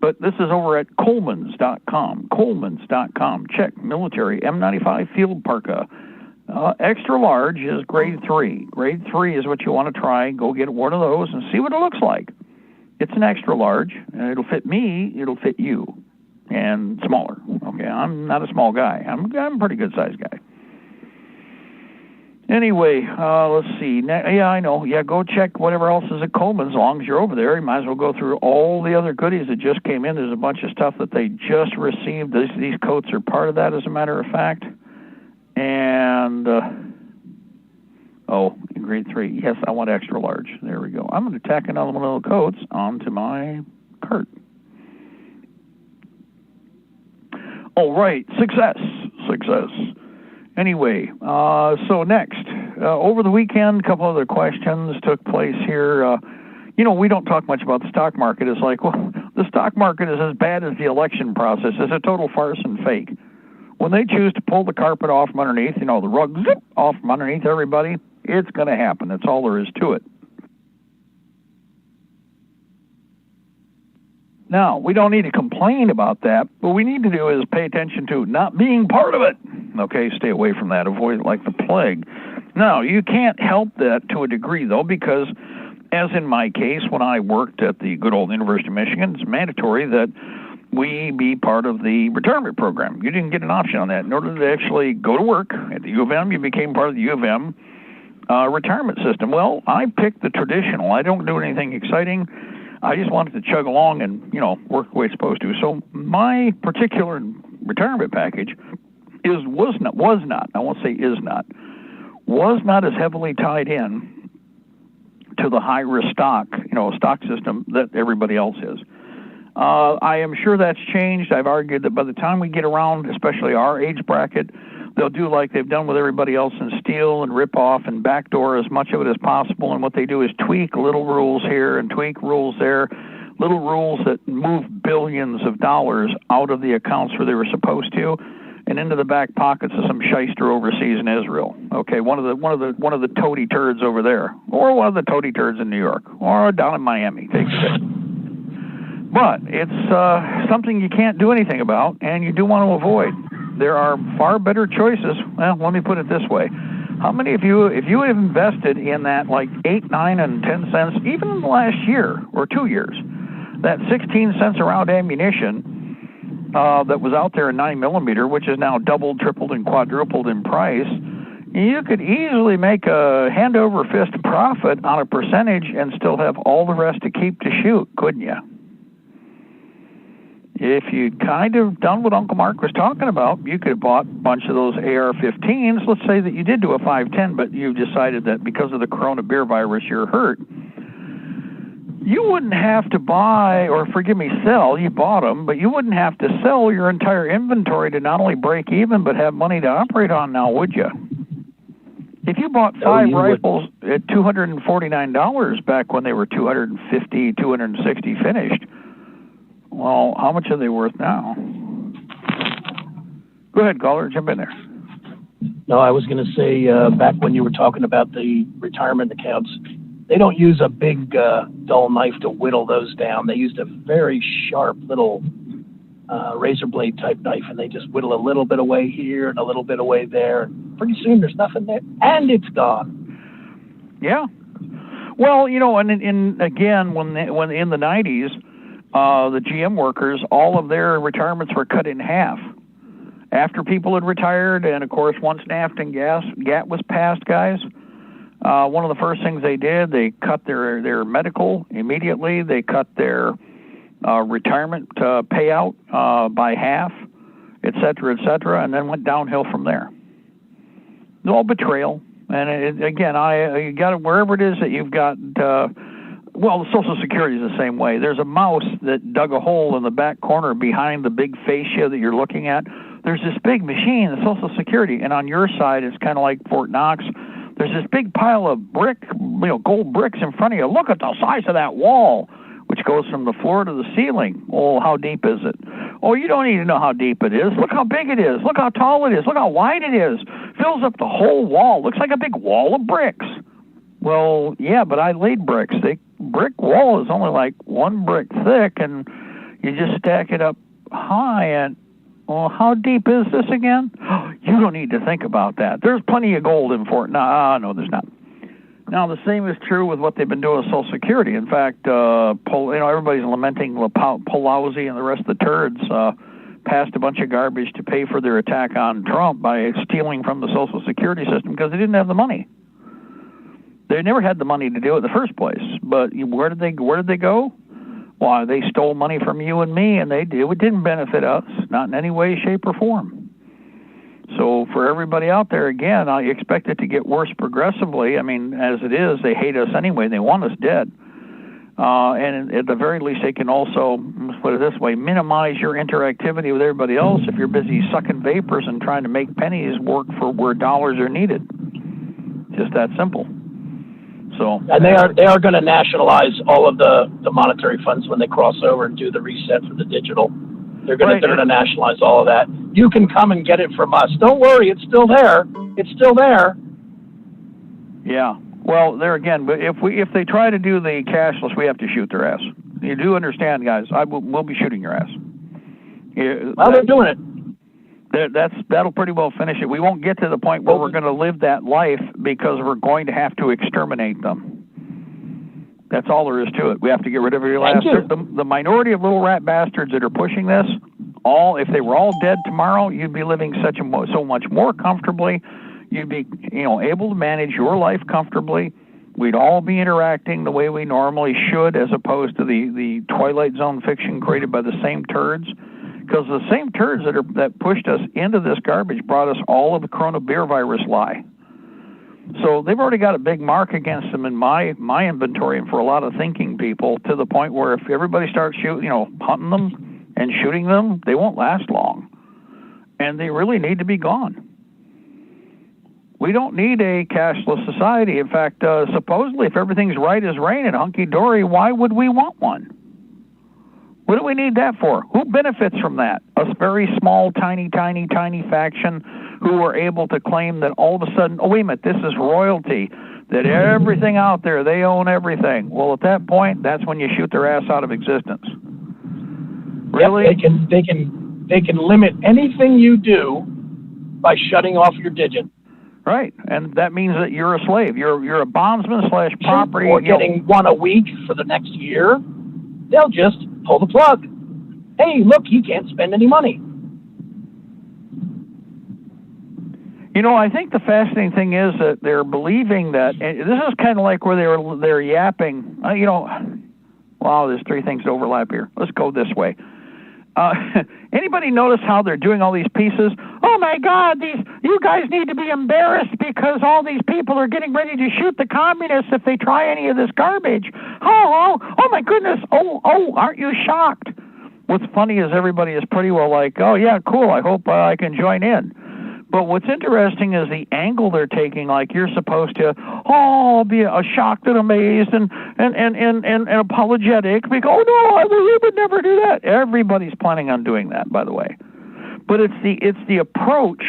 But this is over at Coleman's.com. Coleman's.com. Check military M95 field parka. Extra large is grade 3. Grade 3 is what you want to try. Go get one of those and see what it looks like. It's an extra large, and it'll fit me, it'll fit you, and smaller. Okay, I'm not a small guy. I'm a pretty good sized guy. Anyway, let's see. Yeah, I know. Yeah, go check whatever else is at Coleman's. As long as you're over there, you might as well go through all the other goodies that just came in. There's a bunch of stuff that they just received. These coats are part of that, as a matter of fact. And, in grade 3. Yes, I want extra large. There we go. I'm going to tack another one of those coats onto my cart. All right, success. Anyway, so next, over the weekend, a couple other questions took place here. We don't talk much about the stock market. It's like, well, the stock market is as bad as the election process. It's a total farce and fake. When they choose to pull the carpet off from underneath, the rug zip off from underneath everybody, it's going to happen. That's all there is to it. Now, we don't need to complain about that. What we need to do is pay attention to not being part of it. Okay, stay away from that. Avoid it like the plague. Now, you can't help that to a degree, though, because as in my case, when I worked at the good old University of Michigan, it's mandatory that we be part of the retirement program. You didn't get an option on that. In order to actually go to work at the U of M, you became part of the U of M retirement system. Well, I picked the traditional. I don't do anything exciting. I just wanted to chug along and, work the way it's supposed to. So my particular retirement package was not as heavily tied in to the high risk stock system that everybody else is. I am sure that's changed. I've argued that by the time we get around, especially our age bracket, they'll do like they've done with everybody else and steal and rip off and backdoor as much of it as possible. And what they do is tweak little rules here and tweak rules there, little rules that move billions of dollars out of the accounts where they were supposed to and into the back pockets of some shyster overseas in Israel. Okay, one of the toady turds over there, or one of the toady turds in New York, or down in Miami. Take your pick. But it's something you can't do anything about, and you do want to avoid. There are far better choices. Well, let me put it this way. How many of you, if you have invested in that like 8, 9, and 10 cents, even in the last year or 2 years, that 16 cents a round ammunition that was out there in 9mm, which is now doubled, tripled, and quadrupled in price, you could easily make a hand-over-fist profit on a percentage and still have all the rest to keep to shoot, couldn't you? If you'd kind of done what Uncle Mark was talking about, you could have bought a bunch of those AR-15s. Let's say that you did do a 5.10, but you decided that because of the corona beer virus you're hurt. You wouldn't have to buy, or sell, you bought them, but you wouldn't have to sell your entire inventory to not only break even, but have money to operate on now, would you? If you bought 5 rifles at $249 back when they were $250, $260 finished, well, how much are they worth now? Go ahead, caller, jump in there. No, I was going to say, back when you were talking about the retirement accounts, they don't use a big dull knife to whittle those down. They used a very sharp little razor blade type knife, and they just whittle a little bit away here and a little bit away there. And pretty soon there's nothing there, and it's gone. Yeah. Well, and again, when in the 90s, the GM workers, all of their retirements were cut in half. After people had retired, and of course, once NAFTA and GATT was passed, guys, one of the first things they did, they cut their medical immediately. They cut their retirement payout by half, et cetera, and then went downhill from there. It's all betrayal. And again, you got it wherever it is that you've got. Well, Social Security is the same way. There's a mouse that dug a hole in the back corner behind the big fascia that you're looking at. There's this big machine, the Social Security, and on your side, it's kind of like Fort Knox. There's this big pile of gold bricks in front of you. Look at the size of that wall, which goes from the floor to the ceiling. Oh, how deep is it? Oh, you don't need to know how deep it is. Look how big it is. Look how tall it is. Look how wide it is. Fills up the whole wall. Looks like a big wall of bricks. Well, yeah, but I laid bricks. The brick wall is only like one brick thick, and you just stack it up high. And, well, how deep is this again? You don't need to think about that. There's plenty of gold in Fort. No, there's not. Now, the same is true with what they've been doing with Social Security. In fact, everybody's lamenting Pelosi and the rest of the turds passed a bunch of garbage to pay for their attack on Trump by stealing from the Social Security system because they didn't have the money. They never had the money to do it in the first place. But where did they go? Well, they stole money from you and me, and it didn't benefit us, not in any way, shape, or form. So for everybody out there, again, I expect it to get worse progressively. I mean, as it is, they hate us anyway. They want us dead. And at the very least, they can also, let's put it this way, minimize your interactivity with everybody else if you're busy sucking vapors and trying to make pennies work for where dollars are needed. Just that simple. So, and they are going to nationalize all of the monetary funds when they cross over and do the reset for the digital. They're going to nationalize all of that. You can come and get it from us. Don't worry, it's still there. It's still there. Yeah. Well, there again, but if they try to do the cashless, we have to shoot their ass. You do understand, guys? We'll be shooting your ass. Well, they're doing it. That'll pretty well finish it. We won't get to the point where we're going to live that life because we're going to have to exterminate them. That's all there is to it. We have to get rid of your last. The minority of little rat bastards that are pushing this, if they were all dead tomorrow, you'd be living so much more comfortably. You'd be, able to manage your life comfortably. We'd all be interacting the way we normally should, as opposed to the Twilight Zone fiction created by the same turds. Because the same turds that pushed us into this garbage brought us all of the coronavirus lie. So they've already got a big mark against them in my inventory and for a lot of thinking people, to the point where if everybody starts hunting them and shooting them, they won't last long. And they really need to be gone. We don't need a cashless society. In fact, supposedly, if everything's right as rain and hunky-dory, why would we want one? What do we need that for? Who benefits from that? A very small, tiny faction who are able to claim that all of a sudden, oh, wait a minute, this is royalty, that everything out there, they own everything. Well, at that point, that's when you shoot their ass out of existence. Really? Yep, they can limit anything you do by shutting off your digit. Right, and that means that you're a slave. You're a bondsman / property. Or getting one a week for the next year. They'll just pull the plug. Hey, look, you can't spend any money. I think the fascinating thing is that they're believing that, and this is kind of like where they're yapping. Wow, there's three things to overlap here. Let's go this way. Anybody notice how they're doing all these pieces? Oh my God, you guys need to be embarrassed because all these people are getting ready to shoot the communists if they try any of this garbage. Oh my goodness. Oh, aren't you shocked? What's funny is everybody is pretty well like, oh yeah, cool, I hope I can join in. But what's interesting is the angle they're taking, like you're supposed to, be shocked and amazed and apologetic. We go, oh no, we would never do that. Everybody's planning on doing that, by the way. But it's the approach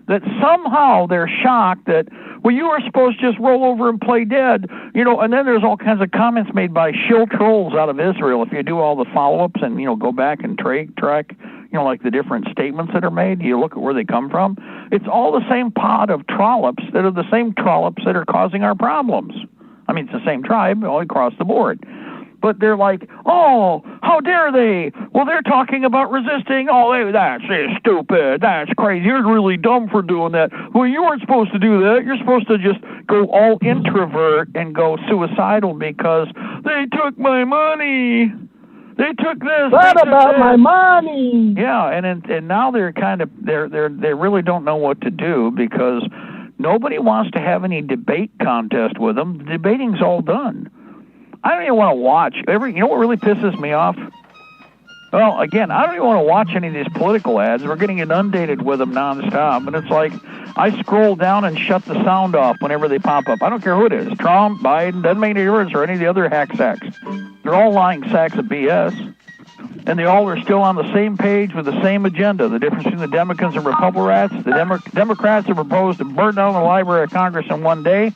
that somehow they're shocked that, well, you were supposed to just roll over and play dead, and then there's all kinds of comments made by shill trolls out of Israel. If you do all the follow-ups and, go back and track, like the different statements that are made, you look at where they come from, it's all the same pod of trollops that are causing our problems. I mean, it's the same tribe all across the board. But they're like, oh, how dare they? Well, they're talking about resisting. Oh, that's stupid. That's crazy. You're really dumb for doing that. Well, you weren't supposed to do that. You're supposed to just go all introvert and go suicidal because they took my money. They took this. What about my money? Yeah, and now they're kind of they really don't know what to do because nobody wants to have any debate contest with them. The debating's all done. I don't even want to watch. You know what really pisses me off? Well, again, I don't even want to watch any of these political ads. We're getting inundated with them nonstop, and it's like I scroll down and shut the sound off whenever they pop up. I don't care who it is. Trump, Biden, doesn't make any difference, or any of the other hack sacks. They're all lying sacks of BS, and they all are still on the same page with the same agenda. The difference between the Democrats and Republicans, the Democrats have proposed to burn down the Library of Congress in one day.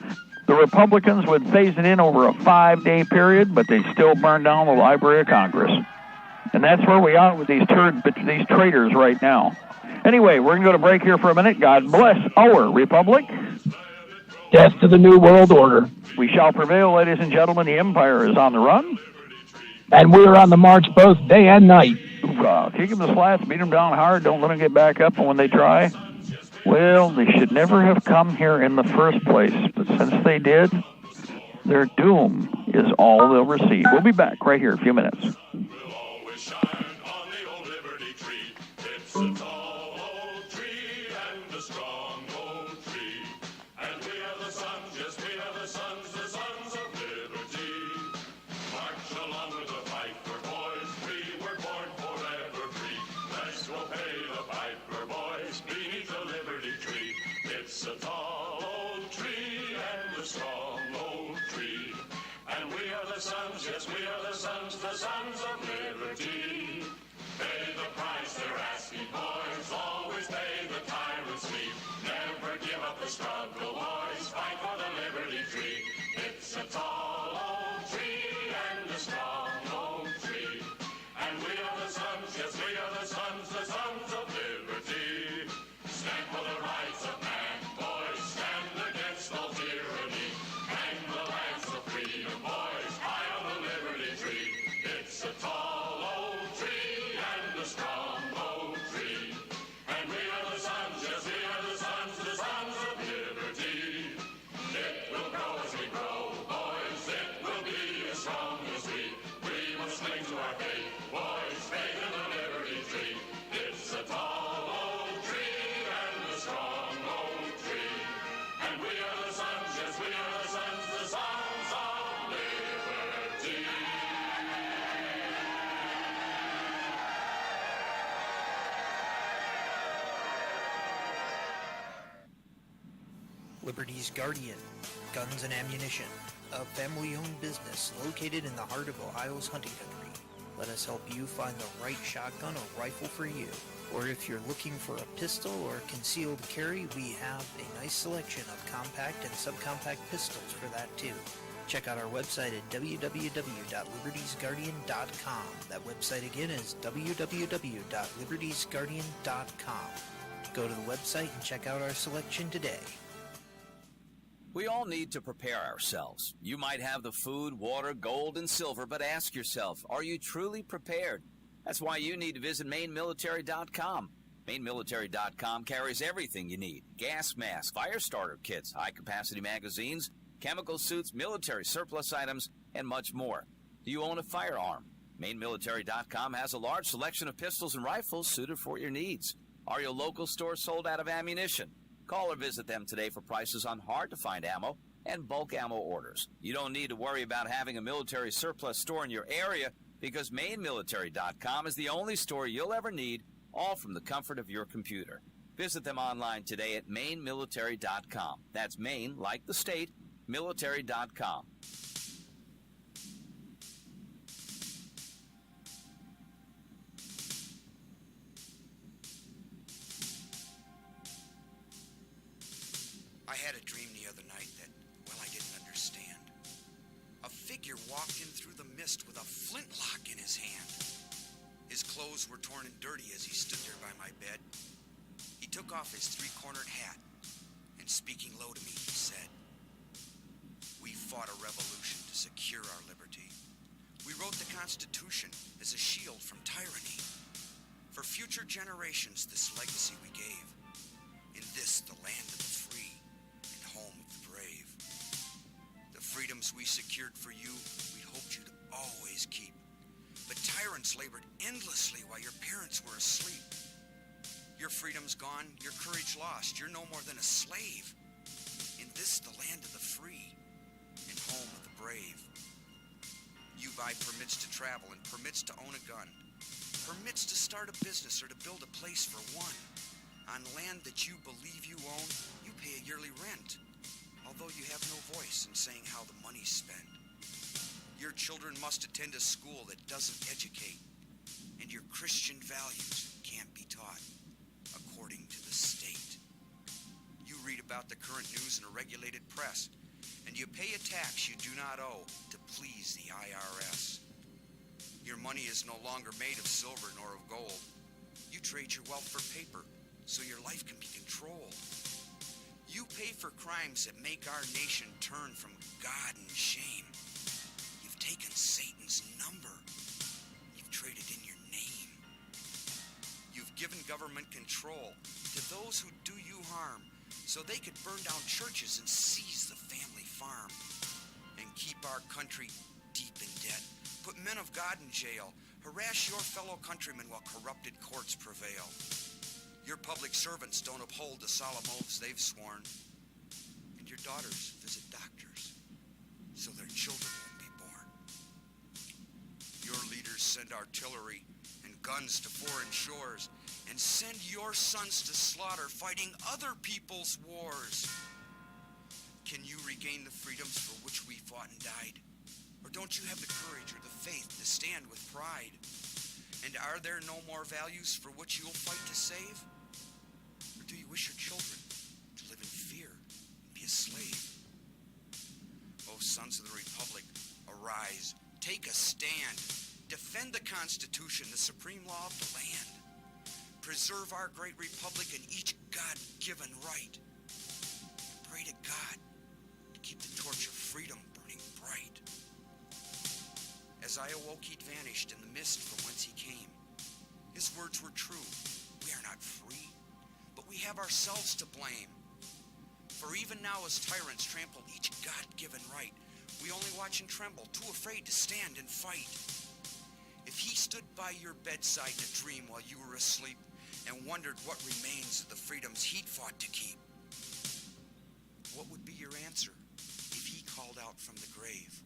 The Republicans would phase it in over a 5-day period, but they still burn down the Library of Congress. And that's where we are with these traitors right now. Anyway, we're going to go to break here for a minute. God bless our republic. Death to the New World Order. We shall prevail, ladies and gentlemen. The empire is on the run. And we're on the march both day and night. Kick them the slats, beat them down hard, don't let them get back up, and when they try, well, they should never have come here in the first place. But since they did, their doom is all they'll receive. We'll be back right here in a few minutes. We'll always shine on the old Liberty tree. It's a tall old tree and a strong old tree. And we are the sons, yes, we are the sons of liberty. March along with the fight for boys. We were born forever free. Let's go pay the piper, boys, beneath the Liberty tree. It's a tall old tree and a strong old tree. And we are the sons, yes, we are the sons of liberty. Pay the price they're asking, boys, always pay the tyrant's fee. Never give up the struggle, boys, fight for the Liberty tree. It's a tall old tree and a strong old tree. And we are the sons, yes, we are the sons of liberty. Stand for the rights of man, boys, stand against all tyranny. Hang the lance of freedom, boys, high on the Liberty tree. It's a tall old tree and a strong old tree. And we are the sons, yes, we are the sons of liberty. It will grow as we grow, boys, it will be as strong as we. We must cling to our faith, boys, faith in the Liberty tree. It's a tall old tree and a strong old tree. And we are the sons, yes, we are the sons of liberty. Liberty's Guardian, Guns and Ammunition, a family-owned business located in the heart of Ohio's hunting country. Let us help you find the right shotgun or rifle for you. Or if you're looking for a pistol or concealed carry, we have a nice selection of compact and subcompact pistols for that too. Check out our website at www.libertiesguardian.com. That website again is www.libertiesguardian.com. Go to the website and check out our selection today. We all need to prepare ourselves. You might have the food, water, gold, and silver, but ask yourself, are you truly prepared? That's why you need to visit MaineMilitary.com. MaineMilitary.com carries everything you need. Gas masks, fire starter kits, high-capacity magazines, chemical suits, military surplus items, and much more. Do you own a firearm? MaineMilitary.com has a large selection of pistols and rifles suited for your needs. Are your local stores sold out of ammunition? Call or visit them today for prices on hard-to-find ammo and bulk ammo orders. You don't need to worry about having a military surplus store in your area because MaineMilitary.com is the only store you'll ever need, all from the comfort of your computer. Visit them online today at MaineMilitary.com. That's Maine, like the state, military.com. I had a dream the other night that, well, I didn't understand. A figure walked in through the mist with a flintlock in his hand. His clothes were torn and dirty as he stood there by my bed. He took off his three-cornered hat, and speaking low to me, he said, "We fought a revolution to secure our liberty. We wrote the Constitution as a shield from tyranny. For future generations, this legacy we gave. In this, the land of the free and home of the brave. The freedoms we secured for you, we hoped you'd always keep. But tyrants labored endlessly while your parents were asleep. Your freedom's gone, your courage lost. You're no more than a slave. In this, the land of the free and home of the brave. You buy permits to travel and permits to own a gun. Permits to start a business or to build a place for one. On land that you believe you own, you pay a yearly rent. Although you have no voice in saying how the money's spent. Your children must attend a school that doesn't educate. And your Christian values can't be taught according to the state. You read about the current news in a regulated press. And you pay a tax you do not owe to please the IRS. Your money is no longer made of silver nor of gold. You trade your wealth for paper so your life can be controlled. You pay for crimes that make our nation turn from God and shame. You've taken Satan's number. You've traded in your name. You've given government control to those who do you harm so they could burn down churches and seize the family farm and keep our country deep in debt. Put men of God in jail. Harass your fellow countrymen while corrupted courts prevail. Your public servants don't uphold the solemn oaths they've sworn. And your daughters visit doctors so their children won't be born. Your leaders send artillery and guns to foreign shores and send your sons to slaughter fighting other people's wars. Can you regain the freedoms for which we fought and died? Or don't you have the courage or the faith to stand with pride? And are there no more values for which you will fight to save? Or do you wish your children to live in fear and be a slave? O sons of the Republic, arise, take a stand. Defend the Constitution, the supreme law of the land. Preserve our great republic and each God-given right. And pray to God to keep the torch of freedom burning bright. As I awoke, he'd vanished in the mist from whence he came. His words were true. We are not free, but we have ourselves to blame. For even now as tyrants trample each God-given right, we only watch and tremble, too afraid to stand and fight. If he stood by your bedside in a dream while you were asleep and wondered what remains of the freedoms he'd fought to keep, what would be your answer if he called out from the grave?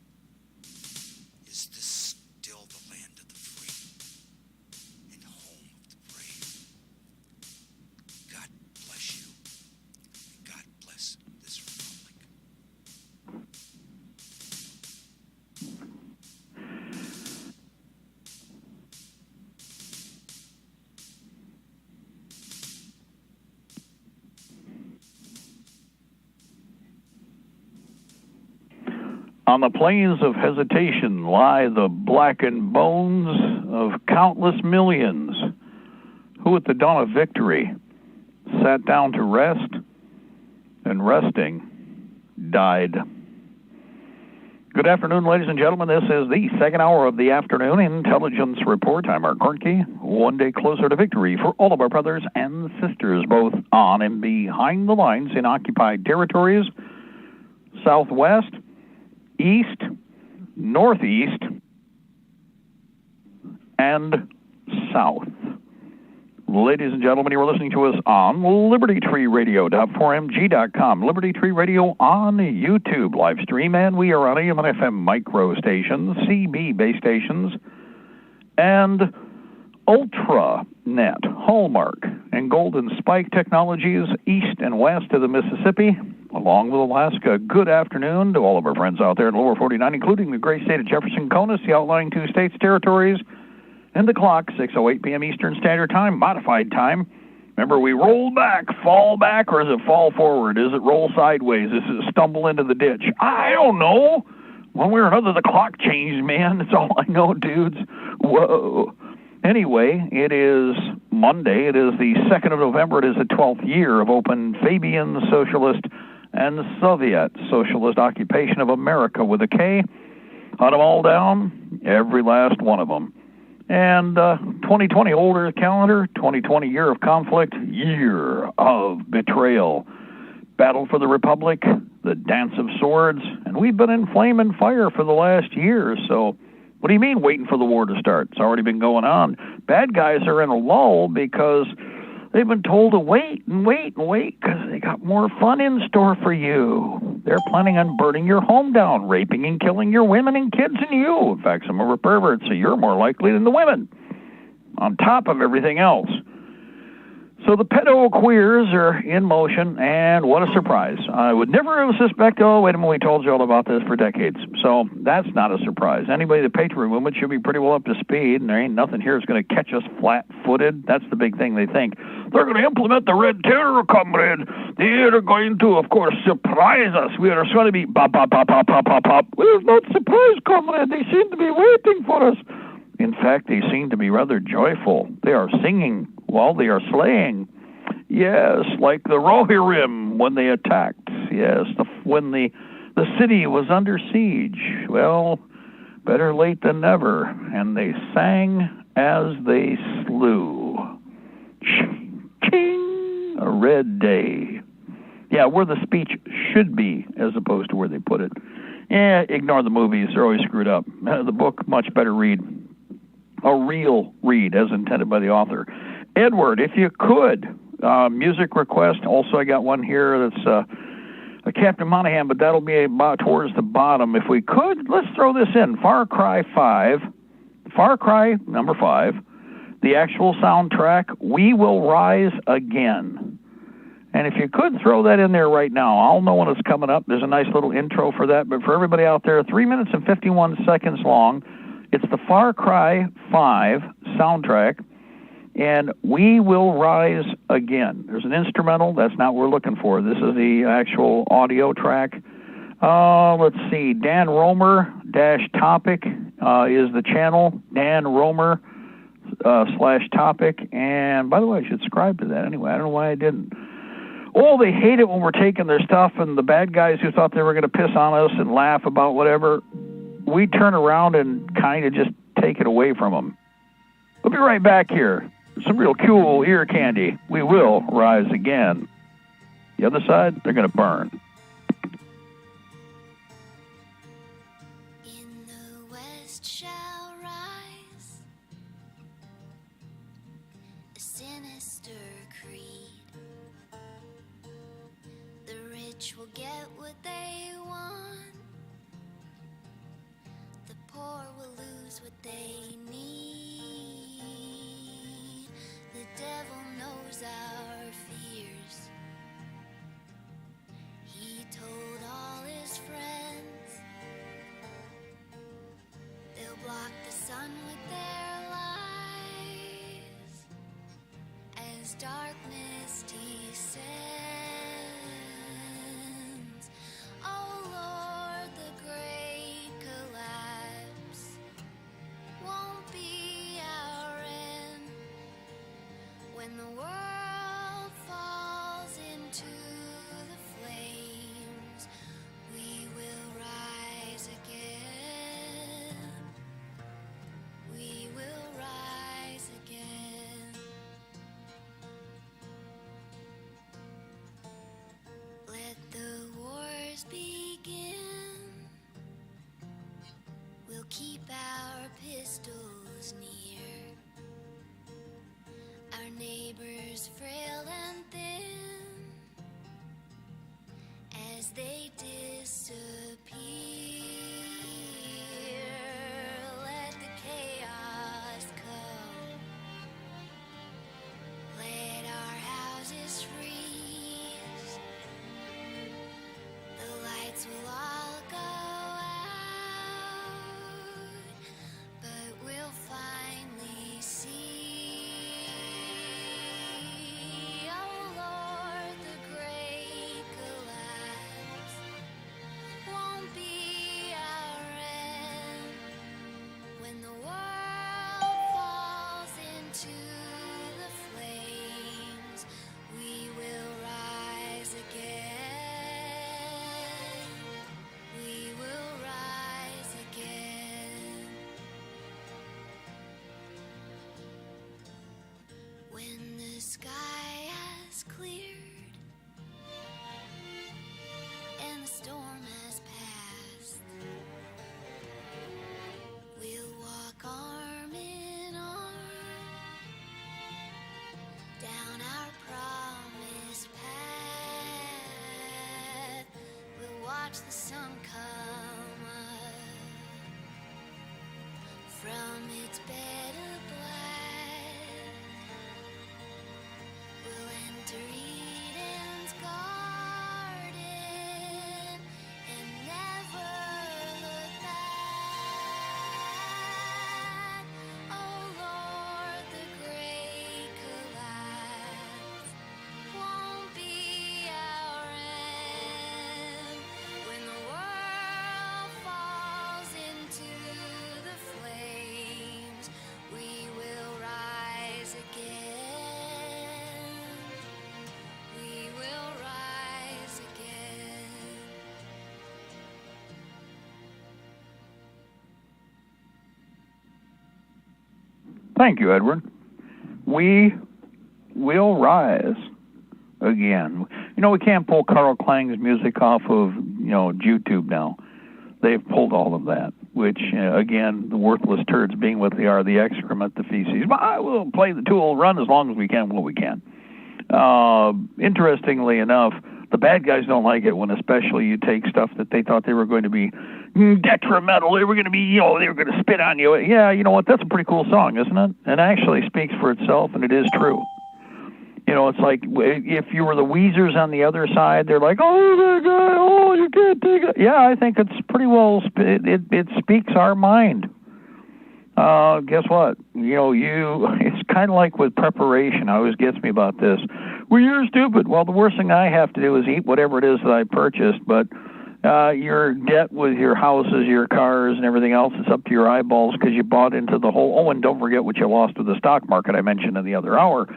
Is this still the land of the free and home of the brave? God bless you, and God bless this republic. On the plains of hesitation lie the blackened bones of countless millions who at the dawn of victory sat down to rest and resting died. Good afternoon, ladies and gentlemen. This is the second hour of the afternoon intelligence report. I'm Mark Kornke, one day closer to victory for all of our brothers and sisters, both on and behind the lines in occupied territories, Southwest, East, Northeast, and South. Ladies and gentlemen, you are listening to us on Libertytreeradio.4mg.com, Liberty Tree Radio on YouTube live stream, and we are on AM and FM micro stations, CB base stations, and Ultranet, Hallmark, and Golden Spike technologies east and west of the Mississippi, along with Alaska. Good afternoon to all of our friends out there in lower 49, including the great state of Jefferson County, the outlying two states, territories, and the clock, 6:08 p.m. Eastern Standard Time, modified time. Remember, we roll back, fall back, or is it fall forward? Is it roll sideways? Is it stumble into the ditch? I don't know. One way or another, the clock changed, man. That's all I know, dudes. Whoa. Anyway, it is Monday. It is the 2nd of November. It is the 12th year of open Fabian Socialist and Soviet Socialist occupation of America with a K. Hunt them all down every last one of them. And 2020 older calendar, 2020 year of conflict, year of betrayal, battle for the Republic, the dance of swords, and we've been in flame and fire for the last year. So what do you mean waiting for the war to start? It's already been going on. Bad guys are in a lull because they've been told to wait and wait and wait because they got more fun in store for you. They're planning on burning your home down, raping and killing your women and kids and you. In fact, some of them are perverts, so you're more likely than the women, on top of everything else. So the pedo-queers are in motion, and what a surprise. I would never have suspected, oh, wait a minute, we told you all about this for decades. So that's not a surprise. Anybody in the Patriot movement should be pretty well up to speed, and there ain't nothing here that's going to catch us flat-footed. That's the big thing they think. They're going to implement the Red Terror, comrade. They're going to, of course, surprise us. We are going to be bop, bop, bop, bop, bop, bop, bop. We're not surprised, comrade. They seem to be waiting for us. In fact, they seem to be rather joyful. They are singing while they are slaying. Yes, like the Rohirrim when they attacked. Yes, when the city was under siege. Well, better late than never. And they sang as they slew. Ching! A red day. Yeah, where the speech should be as opposed to where they put it. Ignore the movies. They're always screwed up. The book, much better read. A real read as intended by the author. Edward, if you could, music request. Also, I got one here that's a Captain Monahan, but that'll be about towards the bottom. If we could, let's throw this in. Far Cry 5, Far Cry number 5, the actual soundtrack, We Will Rise Again. And if you could throw that in there right now, I'll know when it's coming up. There's a nice little intro for that. But for everybody out there, 3 minutes and 51 seconds long. It's the Far Cry 5 soundtrack, and We Will Rise Again. There's an instrumental. That's not what we're looking for. This is the actual audio track. Let's see. Dan Romer -topic is the channel. Dan Romer /topic. And by the way, I should subscribe to that anyway. I don't know why I didn't. Oh, they hate it when we're taking their stuff, and the bad guys who thought they were going to piss on us and laugh about whatever, we turn around and kind of just take it away from them. We'll be right back here. Some real cool ear candy. We will rise again. The other side, they're going to burn. In the west shall rise a sinister creed. The rich will get what they want. The poor will lose what they need. The devil knows our fears. He told all his friends they'll block the sun with their lies as darkness descends. Oh Lord, the great collapse won't be our end. When the world falls into the flames, we will rise again. We will rise again. Let the wars begin. We'll keep our pistols near. Our neighbors frail and thin as they disappear. Let the chaos come. Let our houses freeze. The lights will all go out, but we'll finally see. Oh Lord, the great collapse watch the sun come up from its bed of black. We'll enter Eden's garden and never look back. Oh Lord, the great collapse won't be our end. When the world falls into the flames, we will rise again. We will rise again. Thank you, Edward. We will rise again. You know, we can't pull Carl Klang's music off of, YouTube now. They've pulled all of that, which, again, the worthless turds being what they are, the excrement, the feces. But I will play the Tool run as long as we can, we can. Interestingly enough, the bad guys don't like it when especially you take stuff that they thought they were going to be detrimental, they were going to be, they were going to spit on you. Yeah, you know what, that's a pretty cool song, isn't it? And actually speaks for itself, and it is true. It's like if you were the Weezers on the other side, they're like, oh, that guy, oh, you can't take it. Yeah, I think it's pretty well, it speaks our mind. Guess what? It's kind of like with preparation. Always gets me about this. Well, you're stupid. Well, the worst thing I have to do is eat whatever it is that I purchased, but your debt with your houses, your cars, and everything else is up to your eyeballs because you bought into the whole, and don't forget what you lost with the stock market I mentioned in the other hour.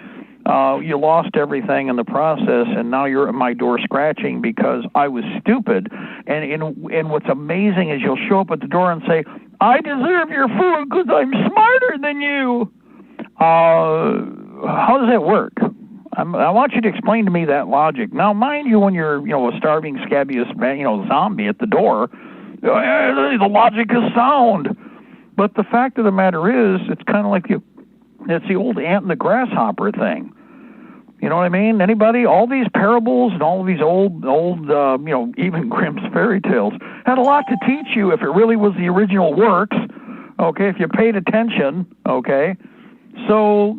You lost everything in the process, and now you're at my door scratching because I was stupid. And what's amazing is you'll show up at the door and say, I deserve your food because I'm smarter than you. How does that work? I want you to explain to me that logic. Now, mind you, when you're, a starving, scabious, zombie at the door, the logic is sound. But the fact of the matter is, it's kind of like it's the old ant and the grasshopper thing. You know what I mean? Anybody? All these parables and all of these old, even Grimm's fairy tales had a lot to teach you if it really was the original works, okay, if you paid attention, okay? So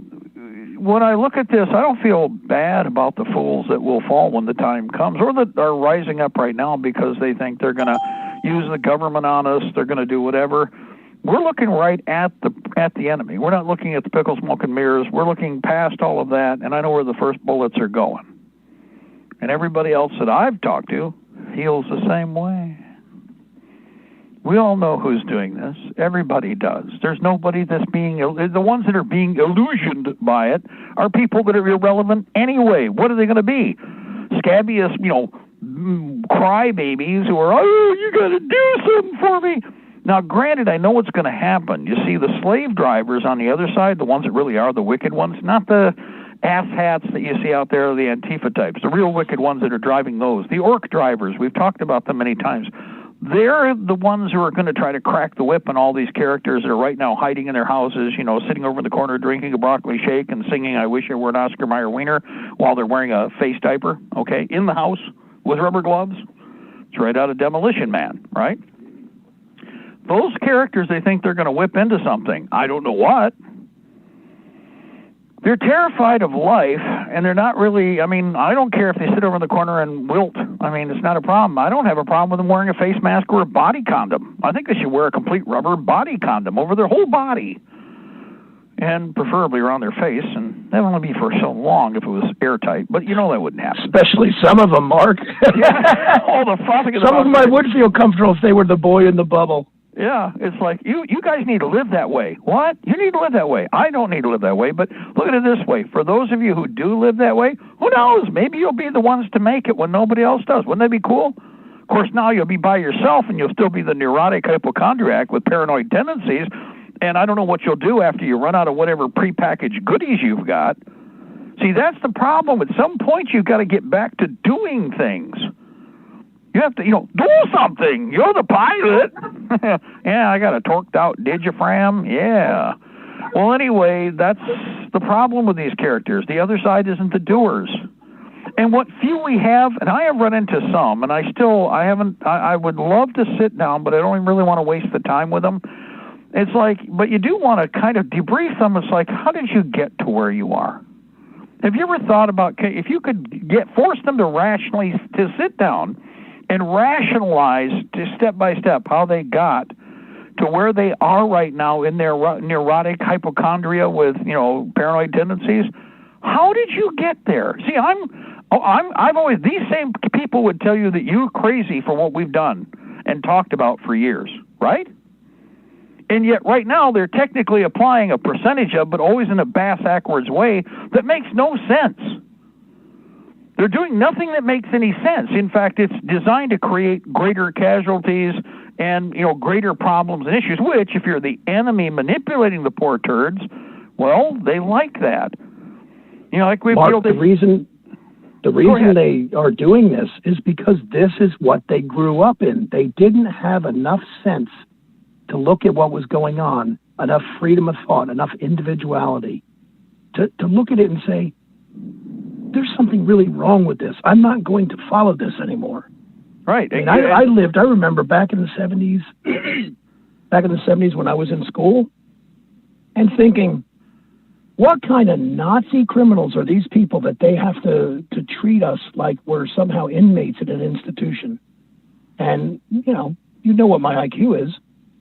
when I look at this, I don't feel bad about the fools that will fall when the time comes, or that are rising up right now because they think they're going to use the government on us, they're going to do whatever. We're looking right at the enemy. We're not looking at the pickle, smoke, and mirrors. We're looking past all of that, and I know where the first bullets are going. And everybody else that I've talked to feels the same way. We all know who's doing this. Everybody does. There's nobody that's the ones that are being illusioned by it are people that are irrelevant anyway. What are they going to be? Scabious, crybabies who are, oh, you got to do something for me. Now, granted, I know what's going to happen. You see, the slave drivers on the other side, the ones that really are the wicked ones, not the asshats that you see out there, the Antifa types, the real wicked ones that are driving those. The orc drivers, we've talked about them many times. They're the ones who are going to try to crack the whip on all these characters that are right now hiding in their houses, sitting over in the corner drinking a broccoli shake and singing I Wish I Were an Oscar Mayer Wiener while they're wearing a face diaper, okay, in the house with rubber gloves. It's right out of Demolition Man, right? Those characters, they think they're going to whip into something. I don't know what. They're terrified of life, and they're not really, I don't care if they sit over in the corner and wilt. It's not a problem. I don't have a problem with them wearing a face mask or a body condom. I think they should wear a complete rubber body condom over their whole body, and preferably around their face, and that would only be for so long if it was airtight, but that wouldn't happen. Especially some of them, Mark. Yeah, all the frothing. Some of them I would feel comfortable if they were the boy in the bubble. Yeah, it's like, you guys need to live that way. What? You need to live that way. I don't need to live that way, but look at it this way. For those of you who do live that way, who knows? Maybe you'll be the ones to make it when nobody else does. Wouldn't that be cool? Of course, now you'll be by yourself, and you'll still be the neurotic hypochondriac with paranoid tendencies, and I don't know what you'll do after you run out of whatever prepackaged goodies you've got. See, that's the problem. At some point, you've got to get back to doing things. You have to, do something. You're the pilot. Yeah, I got a torqued out diaphragm. Yeah. Well, anyway, that's the problem with these characters. The other side isn't the doers. And what few we have, and I have run into some, and I would love to sit down, but I don't even really want to waste the time with them. It's like, but you do want to kind of debrief them. It's like, how did you get to where you are? Have you ever thought about if you could force them to sit down and rationalize step by step how they got to where they are right now in their neurotic hypochondria with, paranoid tendencies? How did you get there? See, I've always, these same people would tell you that you're crazy for what we've done and talked about for years, right? And yet right now they're technically applying a percentage of, but always in a bass-backwards way that makes no sense. They're doing nothing that makes any sense. In fact, it's designed to create greater casualties and, greater problems and issues, which, if you're the enemy manipulating the poor turds, well, they like that. Like we've Mark, the reason they are doing this is because this is what they grew up in. They didn't have enough sense to look at what was going on, enough freedom of thought, enough individuality to look at it and say, there's something really wrong with this. I'm not going to follow this anymore. Right. And I remember back in the 70s, when I was in school, and thinking, what kind of Nazi criminals are these people that they have to treat us like we're somehow inmates at an institution? And, you know what my IQ is.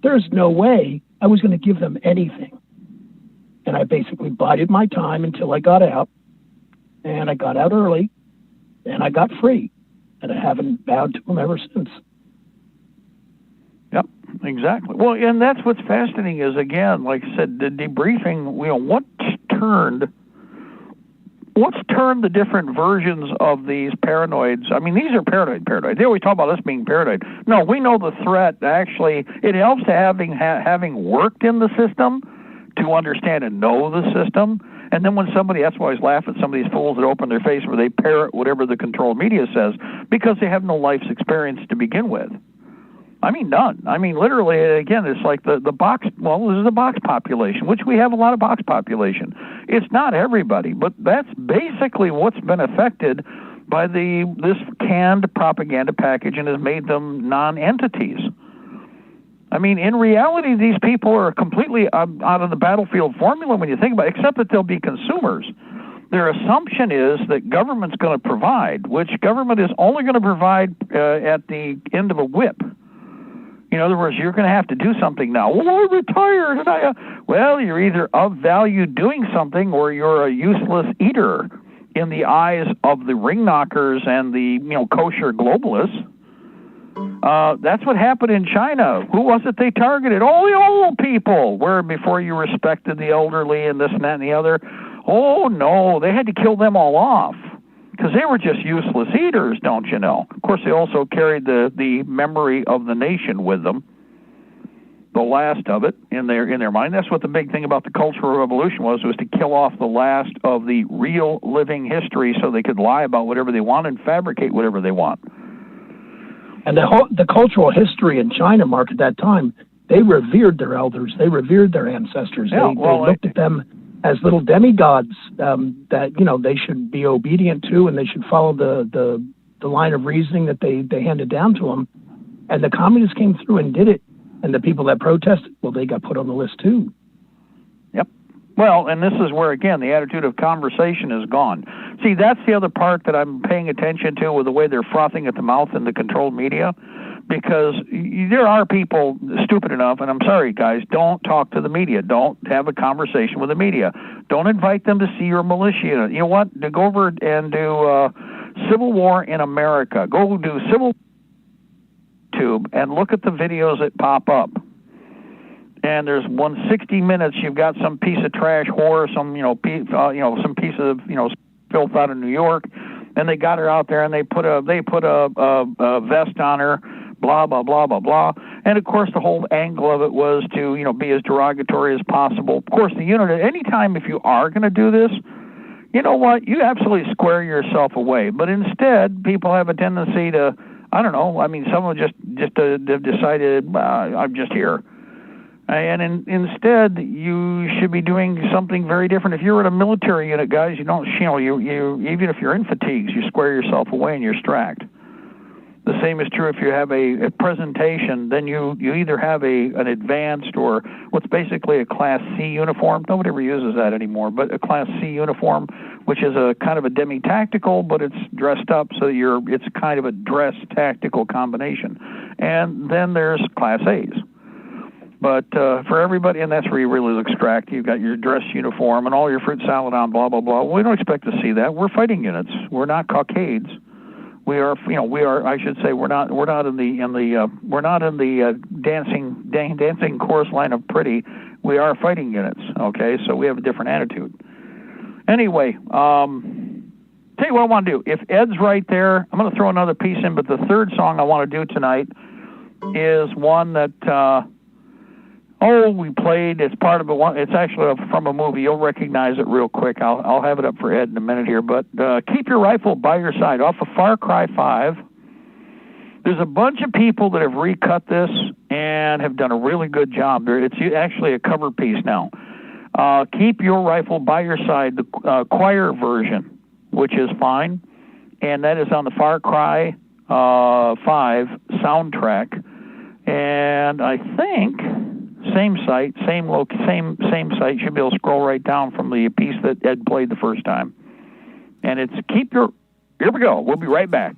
There's no way I was going to give them anything. And I basically bided my time until I got out. And I got out early. And I got free. And I haven't bowed to them ever since. Yep, exactly. Well, and that's what's fascinating is, again, like I said, the debriefing, what's turned the different versions of these paranoids? I mean, these are paranoid. They always talk about us being paranoid. No, we know the threat. Actually, it helps to having worked in the system to understand and know the system. And then when that's why I always laugh at some of these fools that open their face where they parrot whatever the controlled media says, because they have no life's experience to begin with. I mean, none. I mean, literally, again, it's like the box, this is the box population, which we have a lot of box population. It's not everybody, but that's basically what's been affected by this canned propaganda package and has made them non-entities. I mean, in reality, these people are completely out of the battlefield formula when you think about it, except that they'll be consumers. Their assumption is that government's going to provide, which government is only going to provide at the end of a whip. In other words, you're going to have to do something now. Well, I'm retired, and well, you're either of value doing something, or you're a useless eater in the eyes of the ring knockers and the kosher globalists. That's what happened in China. Who was it they targeted? Oh, the old people. Where before you respected the elderly and this and that and the other. Oh no, they had to kill them all off. Because they were just useless eaters, don't you know? Of course, they also carried the memory of the nation with them, the last of it in their mind. That's what the big thing about the Cultural Revolution was to kill off the last of the real living history so they could lie about whatever they want and fabricate whatever they want. And the cultural history in China, Mark, at that time, they revered their elders. They revered their ancestors. Yeah, they looked at them as little demigods that they should be obedient to, and they should follow the line of reasoning that they handed down to them. And the communists came through and did it, and the people that protested, well, they got put on the list too. Yep. Well, and this is where, again, the attitude of conversation is gone. See, that's the other part that I'm paying attention to with the way they're frothing at the mouth in the controlled media. Because there are people stupid enough, and I'm sorry, guys, don't talk to the media. Don't have a conversation with the media. Don't invite them to see your militia unit. You know what? Go over and do Civil War in America. Go do Civil Tube and look at the videos that pop up. And there's 60 minutes. You've got some piece of trash whore, some some piece of filth out of New York, and they got her out there and they put a vest on her. Blah, blah, blah, blah, blah. And, of course, the whole angle of it was to, be as derogatory as possible. Of course, the unit, at any time, if you are going to do this, you know what? You absolutely square yourself away. But instead, people have a tendency to, I don't know, I mean, some of them just have decided, I'm just here. And instead, you should be doing something very different. If you're in a military unit, guys, you don't, you even if you're in fatigues, you square yourself away and you're strapped. The same is true if you have a presentation. Then you either have an advanced or what's basically a Class C uniform. Nobody ever uses that anymore, but a Class C uniform, which is a kind of a demi-tactical, but it's dressed up so it's kind of a dress tactical combination. And then there's Class A's. But for everybody, and that's where you really look strapped. You've got your dress uniform and all your fruit salad on, blah blah blah. We don't expect to see that. We're fighting units. We're not cockades. We are. I should say, we're not in the dancing chorus line of pretty. We are fighting units. Okay, so we have a different attitude. Anyway, tell you what I want to do. If Ed's right there, I'm going to throw another piece in. But the third song I want to do tonight is one that. We played. It's part of it's actually from a movie. You'll recognize it real quick. I'll have it up for Ed in a minute here. But Keep Your Rifle by Your Side off of Far Cry 5. There's a bunch of people that have recut this and have done a really good job. It's actually a cover piece now. Keep Your Rifle by Your Side, the choir version, which is fine, and that is on the Far Cry 5 soundtrack. And I think. Same site, same site. Should be able to scroll right down from the piece that Ed played the first time. And it's Here we go. We'll be right back.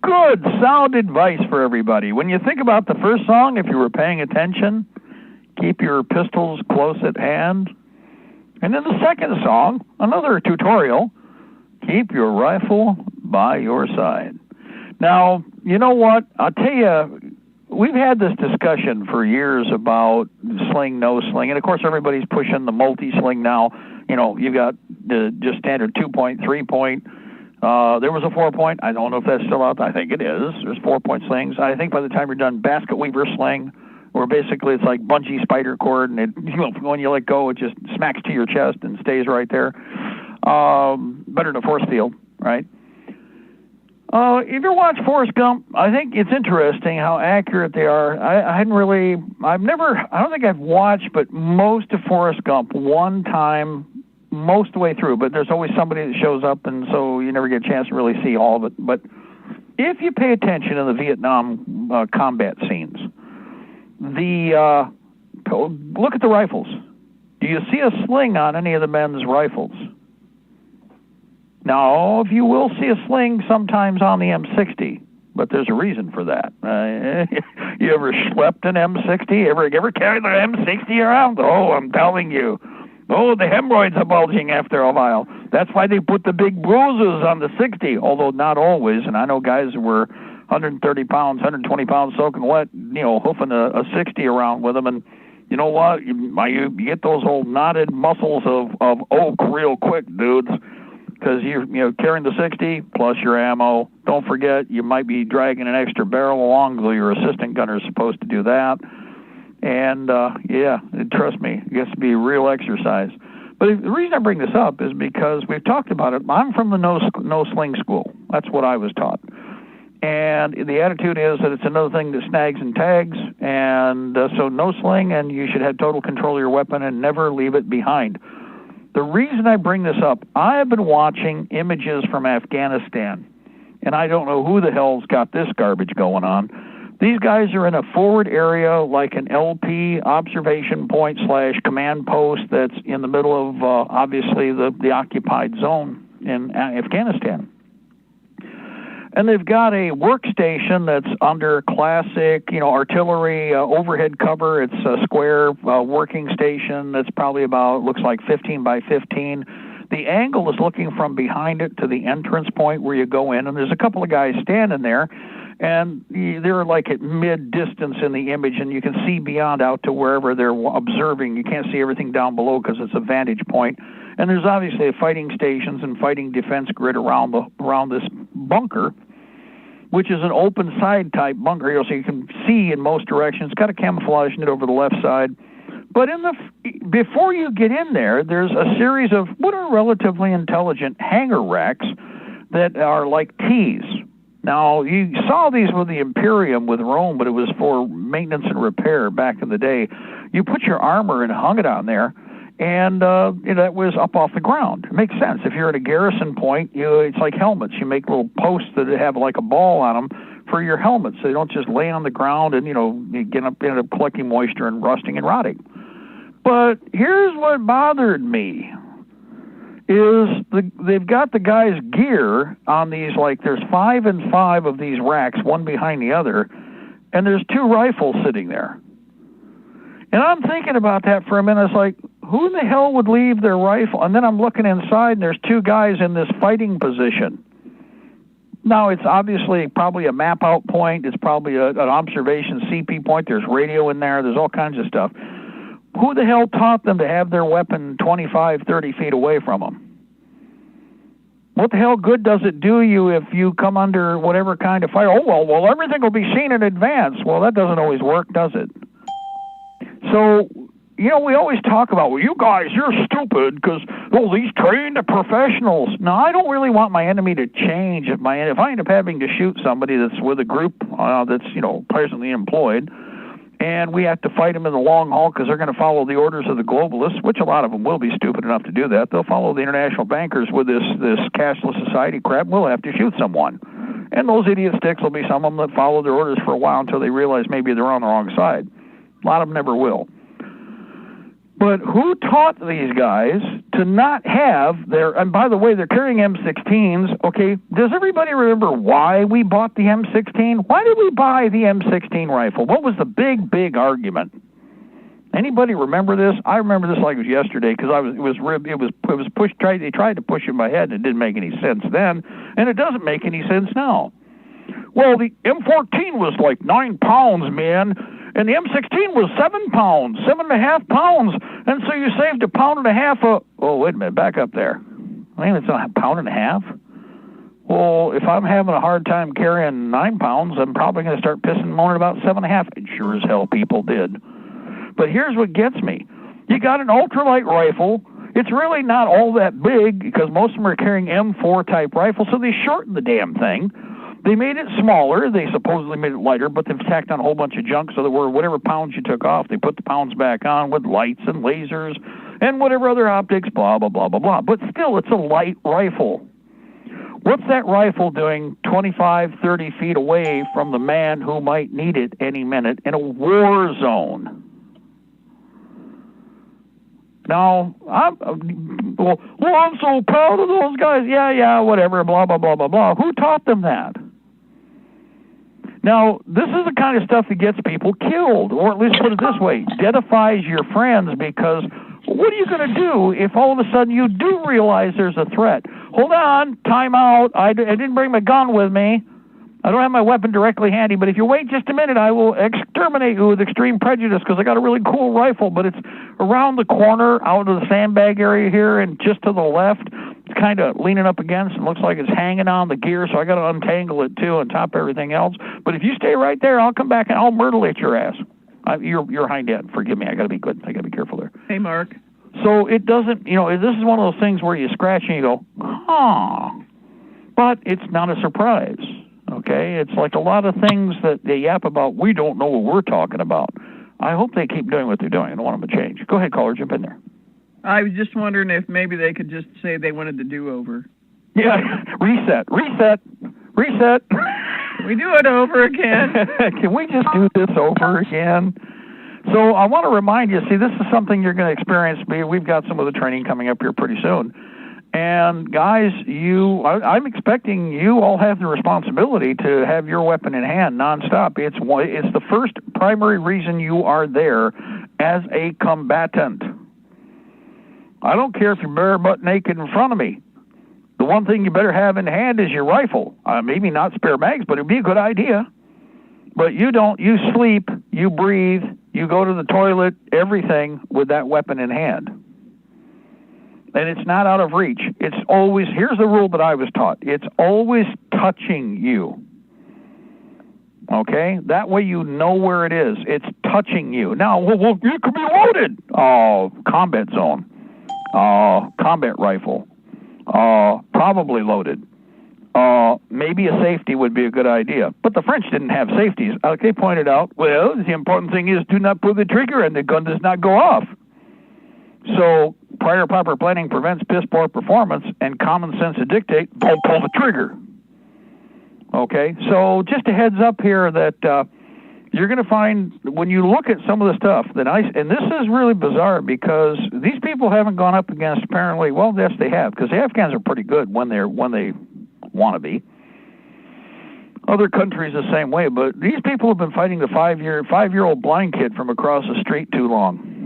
Good, sound advice for everybody. When you think about the first song, if you were paying attention, keep your pistols close at hand. And then the second song, another tutorial, keep your rifle by your side. Now, you know what? I'll tell you, we've had this discussion for years about sling, no sling. And, of course, everybody's pushing the multi-sling now. You know, you've got the just standard 2-point, 3-point. There was a 4-point. I don't know if that's still out. I think it is. There's 4-point slings. I think by the time you're done, basket weaver sling, where basically it's like bungee spider cord, and when you let go, it just smacks to your chest and stays right there. Better than a force field, right? If you watch Forrest Gump, I think it's interesting how accurate they are. I don't think I've watched, but most of Forrest Gump one time, most of the way through, but there's always somebody that shows up, and so you never get a chance to really see all of it. But if you pay attention to the Vietnam combat scenes, look at the rifles. Do you see a sling on any of the men's rifles? Now, if you will see a sling sometimes on the M60, but there's a reason for that. You ever schlepped an M60? Ever carried the M60 around? Oh, I'm telling you. Oh, the hemorrhoids are bulging after a while. That's why they put the big bruises on the 60, although not always. And I know guys who were 130 pounds, 120 pounds soaking wet, hoofing a 60 around with them. And you know what? You get those old knotted muscles of oak real quick, dudes. Because you're carrying the 60 plus your ammo. Don't forget, you might be dragging an extra barrel along, though your assistant gunner is supposed to do that. And, trust me, it gets to be a real exercise. But the reason I bring this up is because we've talked about it. I'm from the no sling school. That's what I was taught. And the attitude is that it's another thing that snags and tags. And so no sling, and you should have total control of your weapon and never leave it behind. The reason I bring this up, I have been watching images from Afghanistan, and I don't know who the hell's got this garbage going on. These guys are in a forward area like an LP observation point / command post that's in the middle of, obviously, the occupied zone in Afghanistan. And they've got a workstation that's under classic, artillery overhead cover. It's a square working station that's probably looks like 15 by 15. The angle is looking from behind it to the entrance point where you go in, and there's a couple of guys standing there, and they're like at mid-distance in the image, and you can see beyond out to wherever they're observing. You can't see everything down below because it's a vantage point. And there's obviously fighting stations and fighting defense grid around this bunker, which is an open side type bunker, so you can see in most directions. It's got a camouflage net over the left side. But before you get in there, there's a series of what are relatively intelligent hangar racks that are like T's. Now, you saw these with the Imperium with Rome, but it was for maintenance and repair back in the day. You put your armor and hung it on there, and that was up off the ground. It makes sense. If you're at a garrison point, it's like helmets. You make little posts that have like a ball on them for your helmets, so they don't just lay on the ground and, you end up collecting moisture and rusting and rotting. But here's what bothered me, is they've got the guys' gear on these, like there's 5 and 5 of these racks, one behind the other, and there's 2 rifles sitting there. And I'm thinking about that for a minute. It's like, who in the hell would leave their rifle? And then I'm looking inside, and there's 2 guys in this fighting position. Now, it's obviously probably a map-out point. It's probably an observation CP point. There's radio in there. There's all kinds of stuff. Who the hell taught them to have their weapon 25, 30 feet away from them? What the hell good does it do you if you come under whatever kind of fire? Oh, well, everything will be seen in advance. Well, that doesn't always work, does it? So, we always talk about, well, you guys, you're stupid because, these trained professionals. Now, I don't really want my enemy to change. If I end up having to shoot somebody that's with a group that's, presently employed, and we have to fight them in the long haul because they're going to follow the orders of the globalists, which a lot of them will be stupid enough to do that. They'll follow the international bankers with this cashless society crap. We'll have to shoot someone. And those idiot sticks will be some of them that follow their orders for a while until they realize maybe they're on the wrong side. A lot of them never will. But who taught these guys to not have and by the way, they're carrying M16s, okay, does everybody remember why we bought the M16? Why did we buy the M16 rifle? What was the big argument? Anybody remember this? I remember this like it was yesterday because it was pushed. They tried to push it in my head, and it didn't make any sense then, and it doesn't make any sense now. Well, the M14 was like 9 pounds, man. And the M16 was 7 pounds, 7.5 pounds. And so you saved 1.5 pounds of, oh, wait a minute, back up there. I mean, it's a 1.5 pounds. Well, if I'm having a hard time carrying 9 pounds, I'm probably going to start pissing and moaning about 7.5. And sure as hell people did. But here's what gets me. You got an ultralight rifle. It's really not all that big because most of them are carrying M4 type rifles, so they shortened the damn thing. They made it smaller. They supposedly made it lighter, but they've tacked on a whole bunch of junk so that whatever pounds you took off, they put the pounds back on with lights and lasers and whatever other optics, blah, blah, blah, blah, blah. But still, it's a light rifle. What's that rifle doing 25, 30 feet away from the man who might need it any minute in a war zone? Now, I'm so proud of those guys. Yeah, whatever, blah, blah, blah, blah, blah. Who taught them that? Now, this is the kind of stuff that gets people killed, or at least put it this way, deadifies your friends, because what are you going to do if all of a sudden you do realize there's a threat? Hold on, time out, I didn't bring my gun with me. I don't have my weapon directly handy, but if you wait just a minute, I will exterminate you with extreme prejudice because I got a really cool rifle, but it's around the corner out of the sandbag area here and just to the left. It's kind of leaning up against and looks like it's hanging on the gear, so I got to untangle it too on top of everything else. But if you stay right there, I'll come back and I'll mutilate your ass. You're hind end. Forgive me. I got to be good. I got to be careful there. Hey, Mark. So it doesn't, this is one of those things where you scratch and you go, but it's not a surprise. Okay, it's like a lot of things that they yap about. We don't know what we're talking about. I hope they keep doing what they're doing. I don't want them to change. Go ahead, caller, jump in there. I was just wondering if maybe they could just say they wanted the do-over. Yeah, reset. We do it over again. Can we just do this over again? So I want to remind you, see, this is something you're going to experience. We've got some of the training coming up here pretty soon. And guys, I'm expecting you all have the responsibility to have your weapon in hand nonstop. It's the first primary reason you are there as a combatant. I don't care if you're bare butt naked in front of me. The one thing you better have in hand is your rifle. Maybe not spare mags, but it'd be a good idea. But you don't. You sleep, you breathe, you go to the toilet, everything with that weapon in hand. And it's not out of reach. It's always, here's the rule that I was taught. It's always touching you. Okay? That way you know where it is. It's touching you. Now, well it could be loaded. Combat zone. Combat rifle. Probably loaded. Maybe a safety would be a good idea. But the French didn't have safeties. Like they pointed out, well, the important thing is do not pull the trigger and the gun does not go off. So prior proper planning prevents piss poor performance, and common sense to dictate, don't pull the trigger. Okay, so just a heads up here that you're going to find when you look at some of the stuff and this is really bizarre because these people haven't gone up against apparently, well, yes, they have, because the Afghans are pretty good when they want to be. Other countries the same way, but these people have been fighting the 5-year-old blind kid from across the street too long.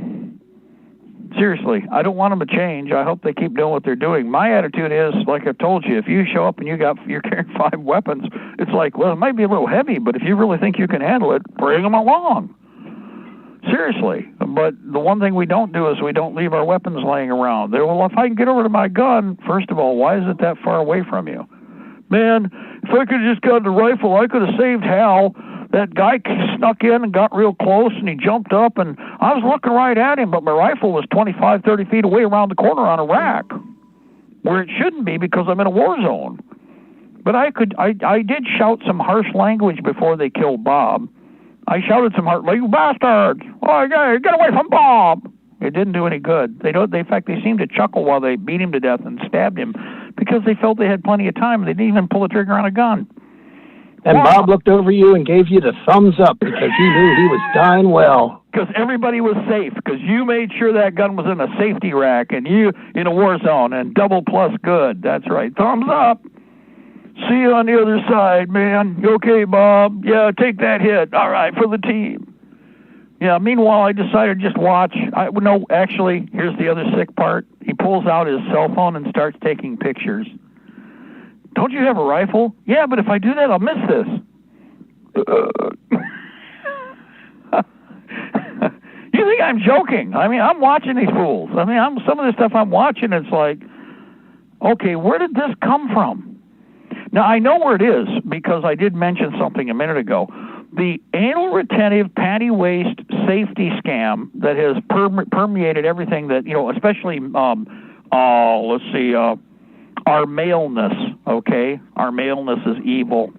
Seriously, I don't want them to change. I hope they keep doing what they're doing. My attitude is, like I've told you, if you show up and you're carrying 5 weapons, it's like, well, it might be a little heavy, but if you really think you can handle it, bring them along. Seriously. But the one thing we don't do is we don't leave our weapons laying around. Well, if I can get over to my gun, first of all, why is it that far away from you? Man, if I could have just got the rifle, I could have saved Hal. That guy snuck in and got real close, and he jumped up, and I was looking right at him, but my rifle was 25, 30 feet away around the corner on a rack, where it shouldn't be because I'm in a war zone. But I did shout some harsh language before they killed Bob. I shouted some harsh, like, you bastards! Oh, get away from Bob! It didn't do any good. In fact, they seemed to chuckle while they beat him to death and stabbed him because they felt they had plenty of time. They didn't even pull the trigger on a gun. And Bob looked over you and gave you the thumbs up because he knew he was dying well. Because everybody was safe, because you made sure that gun was in a safety rack and you in a war zone, and double plus good. That's right. Thumbs up. See you on the other side, man. You okay, Bob? Yeah, take that hit. All right, for the team. Yeah, meanwhile, I decided to just watch. No, actually, here's the other sick part. He pulls out his cell phone and starts taking pictures. Don't you have a rifle? Yeah, but if I do that, I'll miss this. You think I'm joking? I mean, I'm watching these fools. I mean, some of the stuff I'm watching, it's like, okay, where did this come from? Now, I know where it is because I did mention something a minute ago. The anal retentive panty waist safety scam that has permeated everything that, especially, our maleness, okay? Our maleness is evil.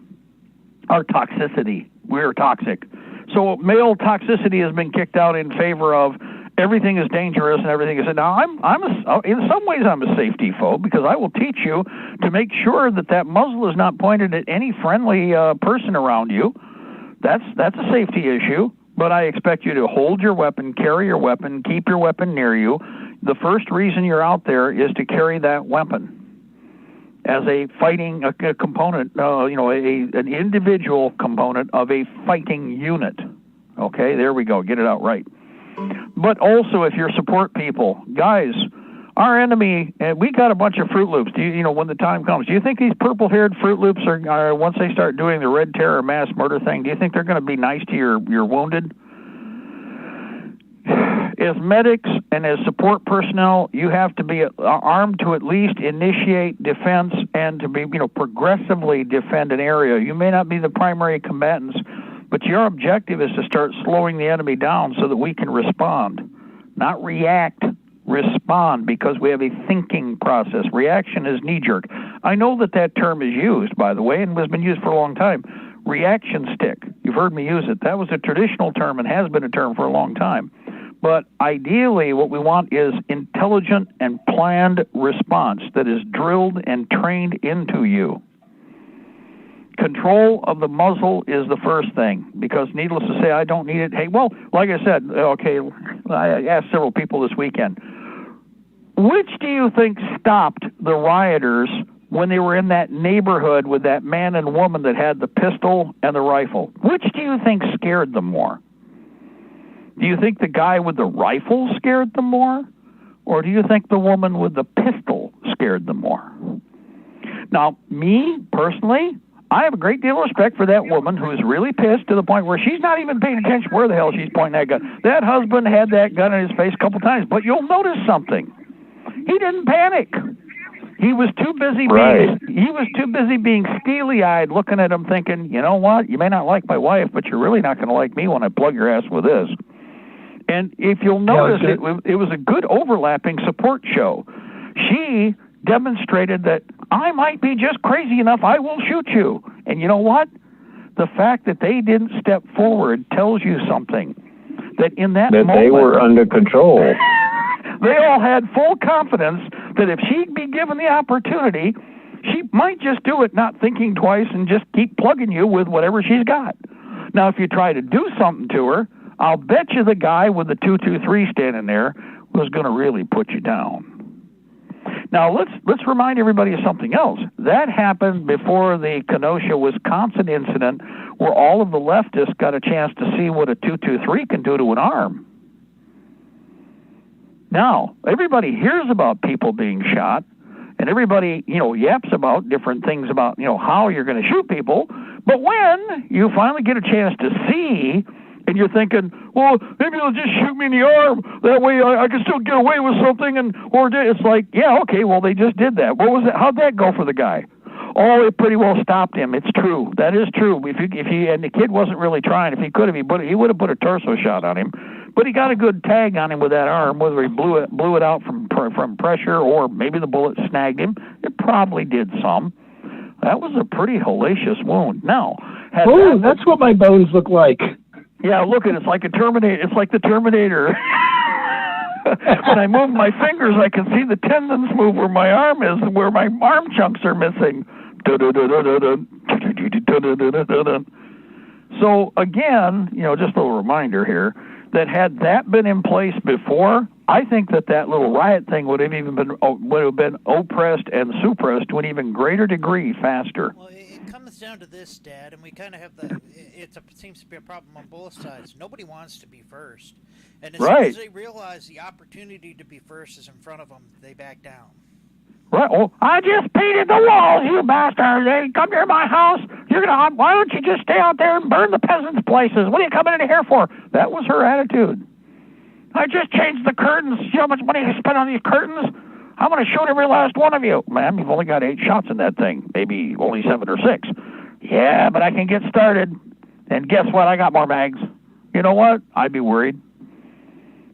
Our toxicity. We're toxic. So male toxicity has been kicked out in favor of everything is dangerous and everything is. Now, in some ways I'm a safety phobe because I will teach you to make sure that muzzle is not pointed at any friendly person around you. That's a safety issue, but I expect you to hold your weapon, carry your weapon, keep your weapon near you. The first reason you're out there is to carry that weapon as a fighting component, an individual component of a fighting unit. Okay, there we go. Get it out right. But also, if you're support people, guys, our enemy, we got a bunch of Fruit Loops. When the time comes, do you think these purple-haired Fruit Loops are once they start doing the Red Terror mass murder thing, do you think they're going to be nice to your wounded? As medics and as support personnel, you have to be armed to at least initiate defense and to be, progressively defend an area. You may not be the primary combatants, but your objective is to start slowing the enemy down so that we can respond, not react. Respond, because we have a thinking process. Reaction is knee-jerk. I know that term is used, by the way, and has been used for a long time. Reaction stick. You've heard me use it. That was a traditional term and has been a term for a long time. But ideally, what we want is intelligent and planned response that is drilled and trained into you. Control of the muzzle is the first thing, because needless to say, I don't need it. Hey, well, like I said, okay, I asked several people this weekend, which do you think stopped the rioters when they were in that neighborhood with that man and woman that had the pistol and the rifle? Which do you think scared them more? Do you think the guy with the rifle scared them more? Or do you think the woman with the pistol scared them more? Now, me, personally, I have a great deal of respect for that woman who is really pissed to the point where she's not even paying attention where the hell she's pointing that gun. That husband had that gun in his face a couple times, but you'll notice something. He didn't panic. He was too busy being steely-eyed, looking at him thinking, you know what, you may not like my wife, but you're really not going to like me when I plug your ass with this. And if you'll notice, it was a good overlapping support show. She demonstrated that I might be just crazy enough, I will shoot you. And you know what? The fact that they didn't step forward tells you something. That in that moment, they were under control. They all had full confidence that if she'd be given the opportunity, she might just do it, not thinking twice, and just keep plugging you with whatever she's got. Now, if you try to do something to her, I'll bet you the guy with the 223 standing there was going to really put you down. Now, let's remind everybody of something else. That happened before the Kenosha, Wisconsin incident, where all of the leftists got a chance to see what a 223 can do to an arm. Now, everybody hears about people being shot, and everybody, yaps about different things about, how you're going to shoot people. But when you finally get a chance to see, and you're thinking, well, maybe they'll just shoot me in the arm. That way I can still get away with something. Or it's like, yeah, okay, well, they just did that. What was it? How'd that go for the guy? Oh, it pretty well stopped him. It's true. That is true. If he and the kid wasn't really trying. If he could have, he would have put a torso shot on him. But he got a good tag on him with that arm, whether he blew it out from pressure or maybe the bullet snagged him. It probably did some. That was a pretty hellacious wound. Now, that's what my bones look like. Yeah, look at it. It's like a Terminator. It's like the Terminator. When I move my fingers, I can see the tendons move where my arm is and where my arm chunks are missing. So again, just a little reminder here, that had that been in place before, I think that little riot thing would have been oppressed and suppressed to an even greater degree faster. Well, it comes down to this, Dad, and we kind of have it seems to be a problem on both sides. Nobody wants to be first. And as soon as they realize the opportunity to be first is in front of them, they back down. Right. Oh, I just painted the walls, you bastard. They come near my house. Why don't you just stay out there and burn the peasants' places? What are you coming in here for? That was her attitude. I just changed the curtains. You know how much money I spent on these curtains? I'm going to shoot every last one of you. Ma'am, you've only got 8 shots in that thing, maybe only 7 or 6. Yeah, but I can get started. And guess what? I got more mags. You know what? I'd be worried.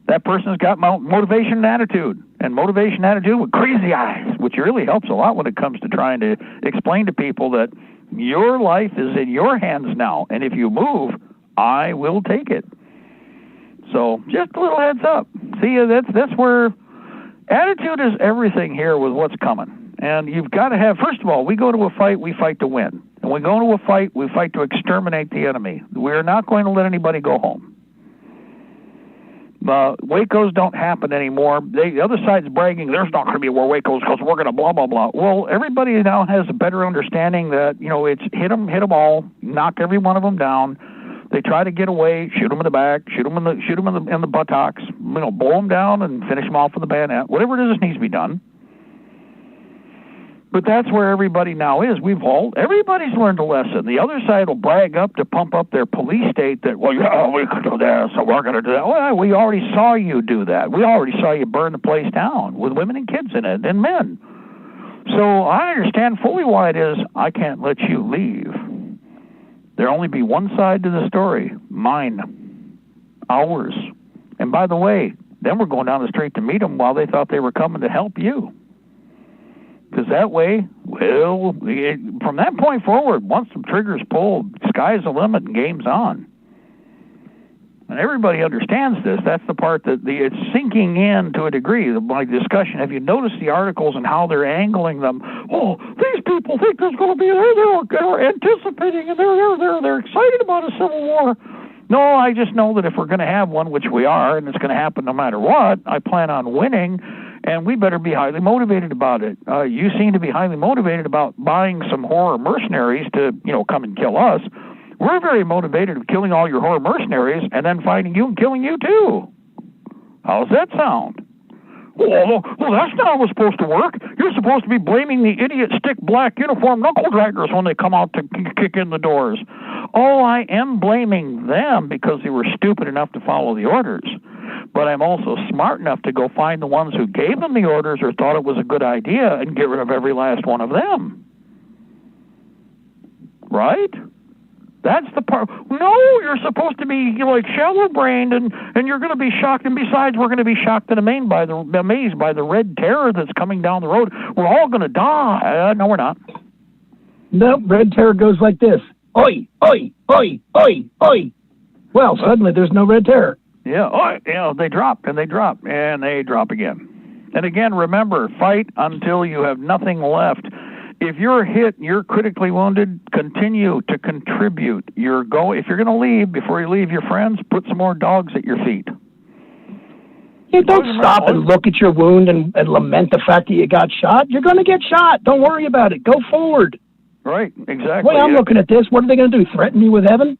That person's got motivation and attitude. And motivation and attitude with crazy eyes, which really helps a lot when it comes to trying to explain to people that your life is in your hands now. And if you move, I will take it. So just a little heads up. See, that's where attitude is everything here with what's coming. And you've got to have, first of all, we go to a fight, we fight to win. And we go to a fight, we fight to exterminate the enemy. We're not going to let anybody go home. Wacos don't happen anymore. The other side's bragging, there's not going to be more Wacos because we're going to blah, blah, blah. Well, everybody now has a better understanding that, it's hit them all, knock every one of them down. They try to get away, shoot them in the back, shoot them in the buttocks, blow them down and finish them off with a bayonet. Whatever it is that needs to be done. But that's where everybody now is. Everybody's learned a lesson. The other side will brag up to pump up their police state that, we could do this, so we're going to do that. Well, we already saw you do that. We already saw you burn the place down with women and kids in it and men. So I understand fully why it is I can't let you leave. There'll only be one side to the story, mine, ours. And by the way, then we're going down the street to meet them while they thought they were coming to help you. Because that way, from that point forward, once the trigger's pulled, sky's the limit and game's on. And everybody understands this. That's the part that it's sinking in to a degree. My discussion, have you noticed the articles and how they're angling them? Oh, these people think there's going to be, they're anticipating and they're excited about a civil war. No, I just know that if we're going to have one, which we are, and it's going to happen no matter what, I plan on winning. And we better be highly motivated about it. You seem to be highly motivated about buying some horror mercenaries to, come and kill us. We're very motivated of killing all your horror mercenaries and then finding you and killing you too. How's that sound? Well, that's not how it's supposed to work. You're supposed to be blaming the idiot stick black uniform knuckle draggers when they come out to kick in the doors. Oh, I am blaming them because they were stupid enough to follow the orders. But I'm also smart enough to go find the ones who gave them the orders or thought it was a good idea and get rid of every last one of them. Right? That's the part. No, you're supposed to be shallow-brained and you're going to be shocked. And besides, we're going to be shocked and amazed by the red terror that's coming down the road. We're all going to die. No, we're not. No, red terror goes like this. Oi, oi, oi, oi, oi. Well, suddenly there's no red terror. Yeah, they drop, and they drop, and they drop again. And again, remember, fight until you have nothing left. If you're hit, you're critically wounded, continue to contribute. If you're going to leave, before you leave your friends, put some more dogs at your feet. Yeah, don't stop and look at your wound and lament the fact that you got shot. You're going to get shot. Don't worry about it. Go forward. Right, exactly. Well, I'm looking at this. What are they going to do, threaten me with heaven?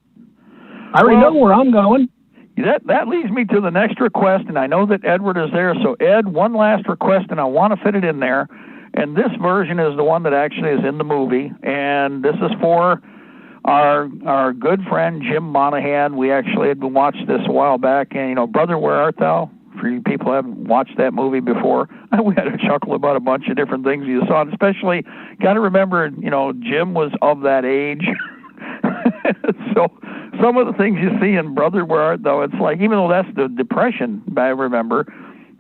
I already know where I'm going. That leads me to the next request, and I know that Edward is there. So, Ed, one last request, and I want to fit it in there. And this version is the one that actually is in the movie. And this is for our good friend Jim Monahan. We actually had watched this a while back. And, Brother, Where Art Thou? For you people who haven't watched that movie before, we had a chuckle about a bunch of different things you saw. And especially, got to remember, Jim was of that age. So some of the things you see in Brother, Where Art Thou? It's like, even though that's the Depression, I remember,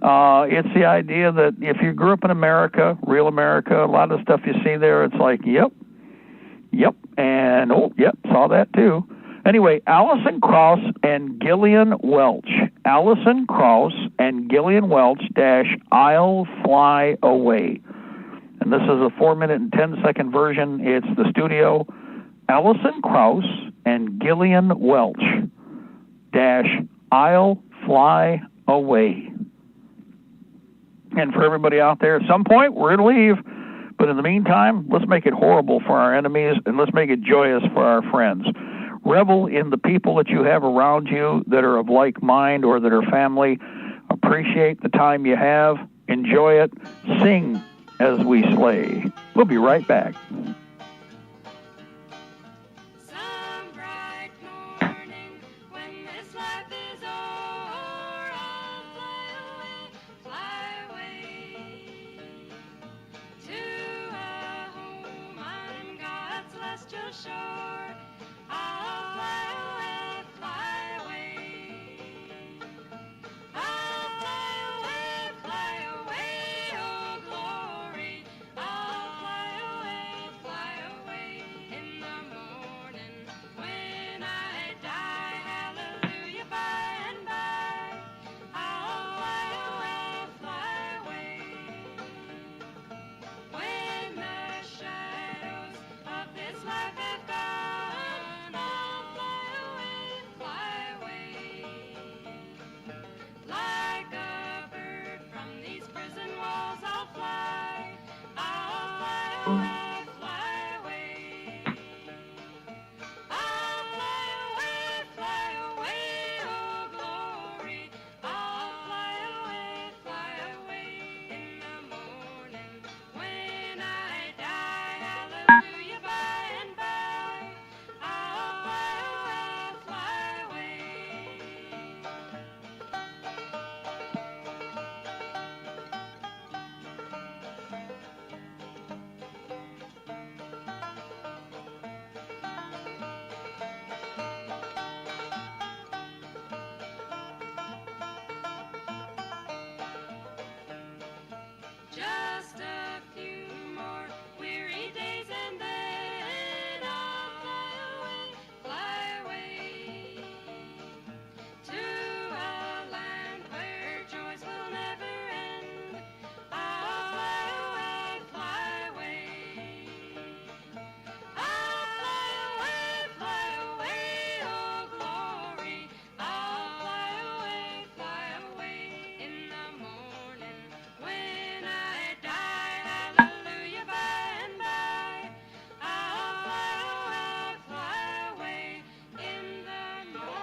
it's the idea that if you grew up in America, real America, a lot of the stuff you see there, it's like, yep, and saw that too. Anyway, Alison Krauss and Gillian Welch. Alison Krauss and Gillian Welch - I'll Fly Away. And this is a 4-minute and 10-second version. It's the studio. Alison Krauss and Gillian Welch - I'll Fly Away. And for everybody out there, at some point, we're going to leave. But in the meantime, let's make it horrible for our enemies, and let's make it joyous for our friends. Revel in the people that you have around you that are of like mind or that are family. Appreciate the time you have. Enjoy it. Sing as we slay. We'll be right back. celestial shore. I'll fly away, fly away. I'll fly away, oh glory. I'll fly away in the morning when I die. Hallelujah, by and by. I'll fly away. When the shadows of this life have gone, I'll fly away. Like a bird from these prison walls, I'll fly. I'll fly away. I'll fly away, oh glory. I'll fly away in the morning when I die. Hallelujah, by and by. I'll fly away. Just a few more weary days and then I'll fly away to a land where joys will never end. I'll fly away. I'll fly away, oh glory. I'll fly away in the morning when I die. Hallelujah, by and by. I'll fly away in the morning.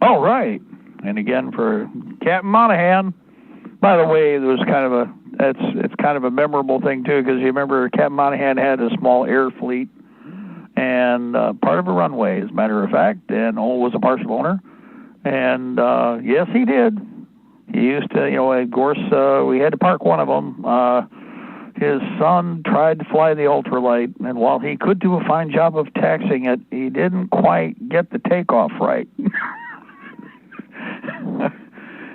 All right. And again for Captain Monahan. By the way, there was it's kind of a memorable thing too, because you remember Captain Monahan had a small air fleet and part of a runway, as a matter of fact, and was a partial owner. And yes, he did. He used to, of course, we had to park one of them. His son tried to fly the ultralight, and while he could do a fine job of taxiing it, he didn't quite get the takeoff right.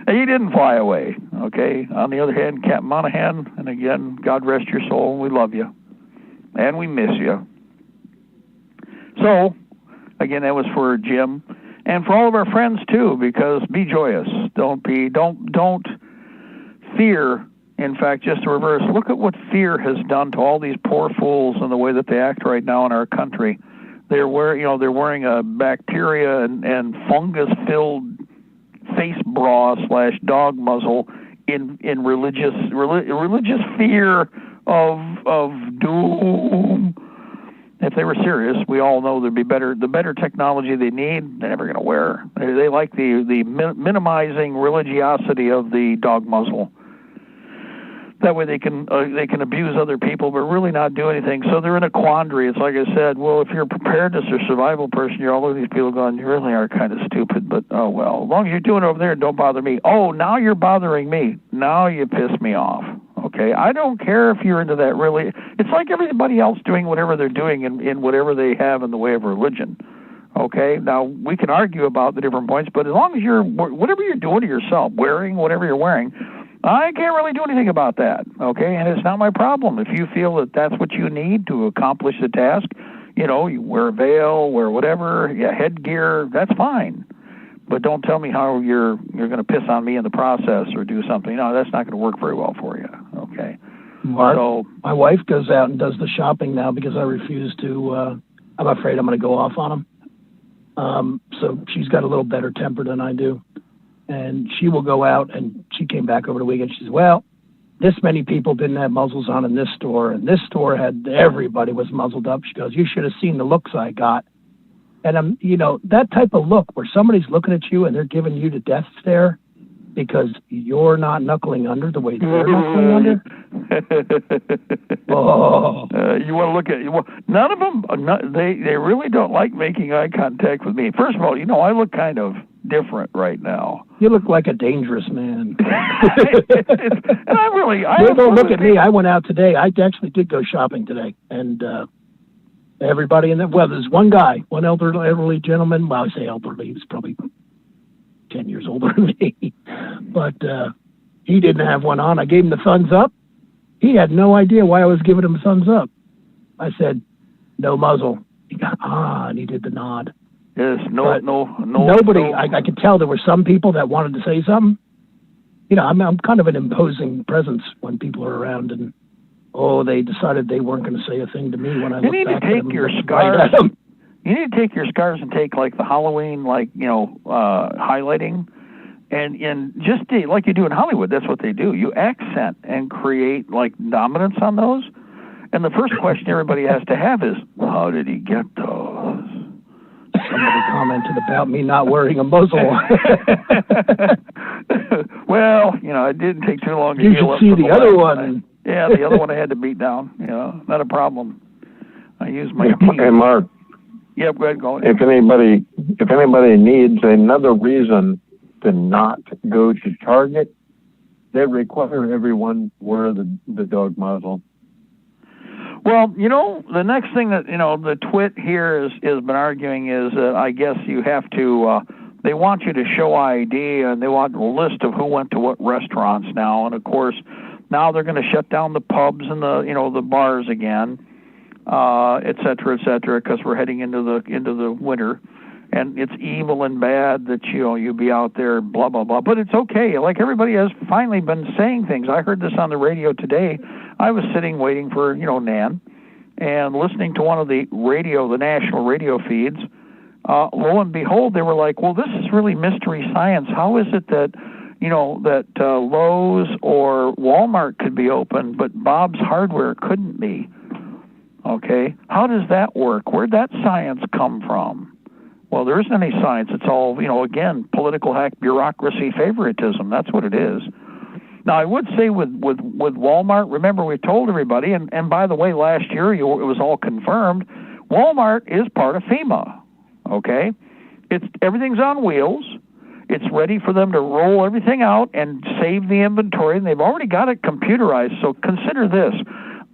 He didn't fly away, okay? On the other hand, Captain Monahan, and again, God rest your soul, we love you. And we miss you. So, again, that was for Jim. And for all of our friends, too, because be joyous. Don't fear. In fact, just the reverse. Look at what fear has done to all these poor fools and the way that they act right now in our country. They're wearing a bacteria and fungus-filled face bra / dog muzzle in religious fear of doom. If they were serious, we all know there'd be the better technology they need. They're never going to wear. They like the minimizing religiosity of the dog muzzle. That way they can abuse other people, but really not do anything. So they're in a quandary. It's like I said. Well, if you're a preparedness or survival person, you're all over these people going, you really are kind of stupid. But oh well, as long as you're doing it over there, don't bother me. Oh, now you're bothering me. Now you piss me off. Okay, I don't care if you're into that. Really, it's like everybody else doing whatever they're doing in whatever they have in the way of religion. Okay, now we can argue about the different points, but as long as you're whatever you're doing to yourself, wearing whatever you're wearing, I can't really do anything about that, okay? And it's not my problem. If you feel that that's what you need to accomplish the task, you wear a veil, wear whatever, headgear, that's fine. But don't tell me how you're going to piss on me in the process or do something. No, that's not going to work very well for you, okay? Mark, so, my wife goes out and does the shopping now because I refuse to, I'm afraid I'm going to go off on them. So she's got a little better temper than I do. And she will go out, and she came back over the weekend. She says, well, this many people didn't have muzzles on in this store, and this store everybody was muzzled up. She goes, you should have seen the looks I got. And that type of look where somebody's looking at you and they're giving you the death stare because you're not knuckling under the way they're knuckling under. Oh. You want to look at none of them. They really don't like making eye contact with me. First of all, I look kind of different right now. You look like a dangerous man. And don't look at me. I went out today. I actually did go shopping today, and everybody there's one guy, one elderly gentleman. Well, I say elderly. He's probably 10 years older than me, but he didn't have one on. I gave him the thumbs up. He had no idea why I was giving him a thumbs up. I said, "No muzzle." He got and he did the nod. Yes, nobody. I could tell there were some people that wanted to say something. I'm kind of an imposing presence when people are around, and they decided they weren't going to say a thing to me when I looked back at them. You need to take your scars. You need to take your scars and take like the Halloween, highlighting, and just like you do in Hollywood. That's what they do. You accent and create like dominance on those. And the first question everybody has to have is, how did he get those? Somebody commented about me not wearing a muzzle. Well, it didn't take too long to You heal up should see from the other one. Yeah, the other one I had to beat down. Not a problem. I use my teeth. Hey, Mark. Yeah, go ahead, go ahead. If anybody needs another reason to not go to Target, they require everyone wear the dog muzzle. Well, the next thing that, the twit here has been arguing is that I guess you have to, they want you to show ID, and they want a list of who went to what restaurants now. And, of course, now they're going to shut down the pubs and the bars again, et cetera, because we're heading into the winter. And it's evil and bad that, you be out there, blah, blah, blah. But it's okay. Like everybody has finally been saying things. I heard this on the radio today. I was sitting waiting for, Nan, and listening to one of the national radio feeds. Lo and behold, they were like, well, this is really mystery science. How is it that, Lowe's or Walmart could be open, but Bob's Hardware couldn't be? Okay. How does that work? Where'd that science come from? Well, there isn't any science. It's all, again, political hack, bureaucracy, favoritism. That's what it is. Now, I would say with Walmart, remember we told everybody, and by the way, last year it was all confirmed, Walmart is part of FEMA, okay? Everything's on wheels. It's ready for them to roll everything out and save the inventory, and they've already got it computerized. So consider this.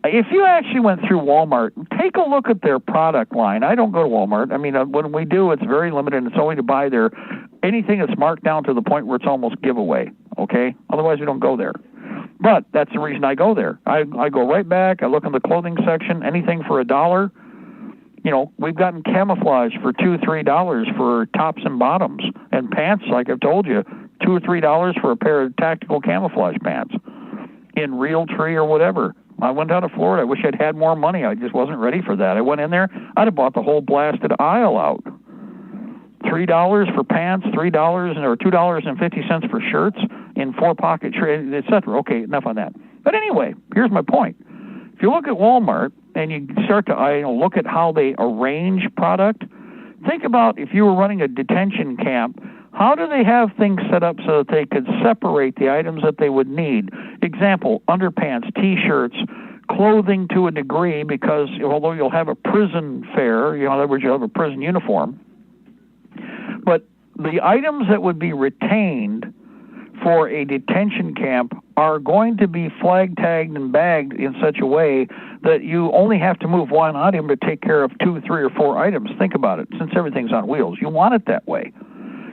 If you actually went through Walmart, take a look at their product line. I don't go to Walmart. I mean, when we do, it's very limited. It's only to buy anything that's marked down to the point where it's almost giveaway, okay? Otherwise, we don't go there. But that's the reason I go there. I go right back. I look in the clothing section, anything for $1. We've gotten Camouflage for $2, $3 for tops and bottoms. And pants, like I've told you, $2 or $3 for a pair of tactical camouflage pants in Realtree or whatever. I went down to Florida. I wish I'd had more money. I just wasn't ready for that. I went in there. I'd have bought the whole blasted aisle out. $3 for pants, $3 or $2.50 for shirts in 4-pocket trays, etc. Okay, enough on that. But anyway, here's my point. If you look at Walmart and you start to look at how they arrange product, think about if you were running a detention camp, how do they have things set up so that they could separate the items that they would need? Example, underpants, T-shirts, clothing to a degree, because although you'll have a prison fare, in other words, you'll have a prison uniform, but the items that would be retained for a detention camp are going to be flag tagged and bagged in such a way that you only have to move one item to take care of 2, 3, or 4 items. Think about it. Since everything's on wheels, you want it that way.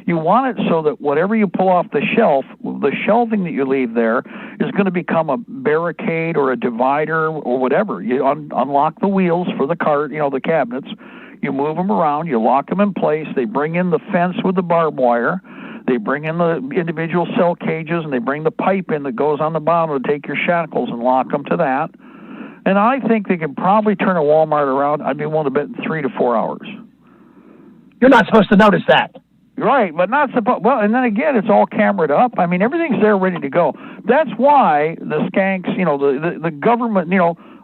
You want it so that whatever you pull off the shelf, the shelving that you leave there is going to become a barricade or a divider or whatever. You unlock the wheels for the cart, the cabinets. You move them around. You lock them in place. They bring in the fence with the barbed wire. They bring in the individual cell cages, and they bring the pipe in that goes on the bottom to take your shackles and lock them to that. And I think they can probably turn a Walmart around, I'd be willing to bet, in 3 to 4 hours. You're not supposed to notice that. Right, but not supposed. Well, and then again, it's all cameraed up. I mean, everything's there ready to go. That's why the skanks, the government,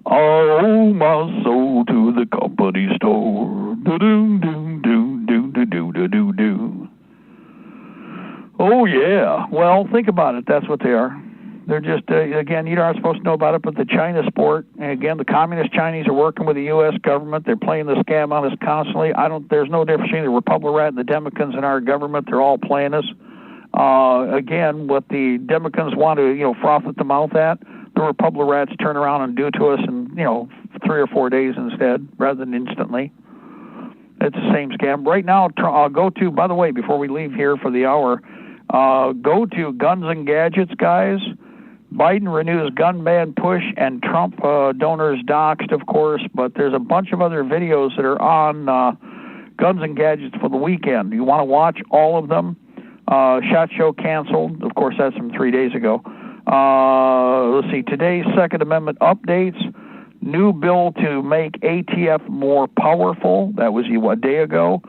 oh, my soul to the company store. Do. Oh, yeah. Well, think about it. That's what they are. They're just, again, you aren't supposed to know about it, but the China sport, and again, the communist Chinese are working with the U.S. government. They're playing the scam on us constantly. There's no difference between the Republican and the Democrats in our government. They're all playing us. Again, what the Democrats want to, froth at the mouth at, the Republicans turn around and do to us in, 3 or 4 days instead, rather than instantly. It's the same scam. Right now, go to, by the way, before we leave here for the hour, go to Guns and Gadgets, guys. Biden renews gun ban push, and Trump donors doxxed, of course, but there's a bunch of other videos that are on Guns and Gadgets for the weekend. You want to watch all of them? SHOT Show canceled. Of course, that's from 3 days ago. Let's see, today's Second Amendment updates. New bill to make ATF more powerful. That was a day ago.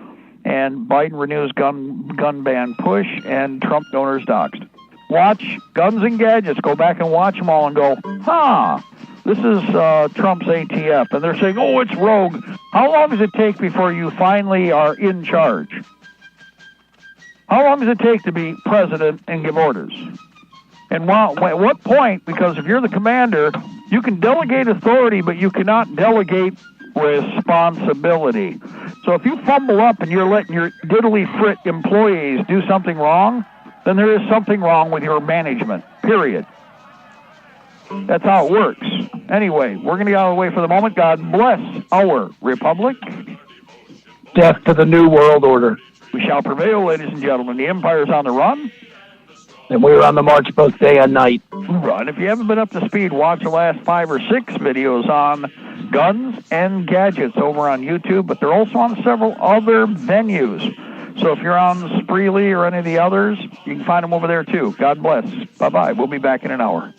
And Biden renews gun ban push, and Trump donors doxxed. Watch Guns and Gadgets. Go back and watch them all and go, this is Trump's ATF. And they're saying, it's rogue. How long does it take before you finally are in charge? How long does it take to be president and give orders? And at what point, because if you're the commander, you can delegate authority, but you cannot delegate responsibility. So if you fumble up and you're letting your diddly-frit employees do something wrong, then there is something wrong with your management, period. That's how it works. Anyway, we're going to get out of the way for the moment. God bless our republic. Death to the New World Order. We shall prevail, ladies and gentlemen. The empire's on the run. And we're on the march both day and night. Right. If you haven't been up to speed, watch the last 5 or 6 videos on Guns and Gadgets over on YouTube, but they're also on several other venues. So if you're on Spreely or any of the others, you can find them over there too. God bless. Bye-bye. We'll be back in an hour.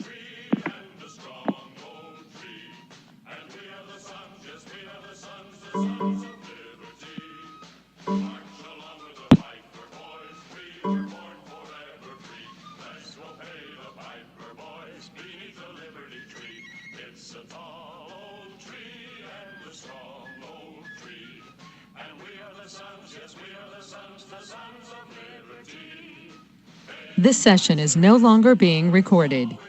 This session is no longer being recorded.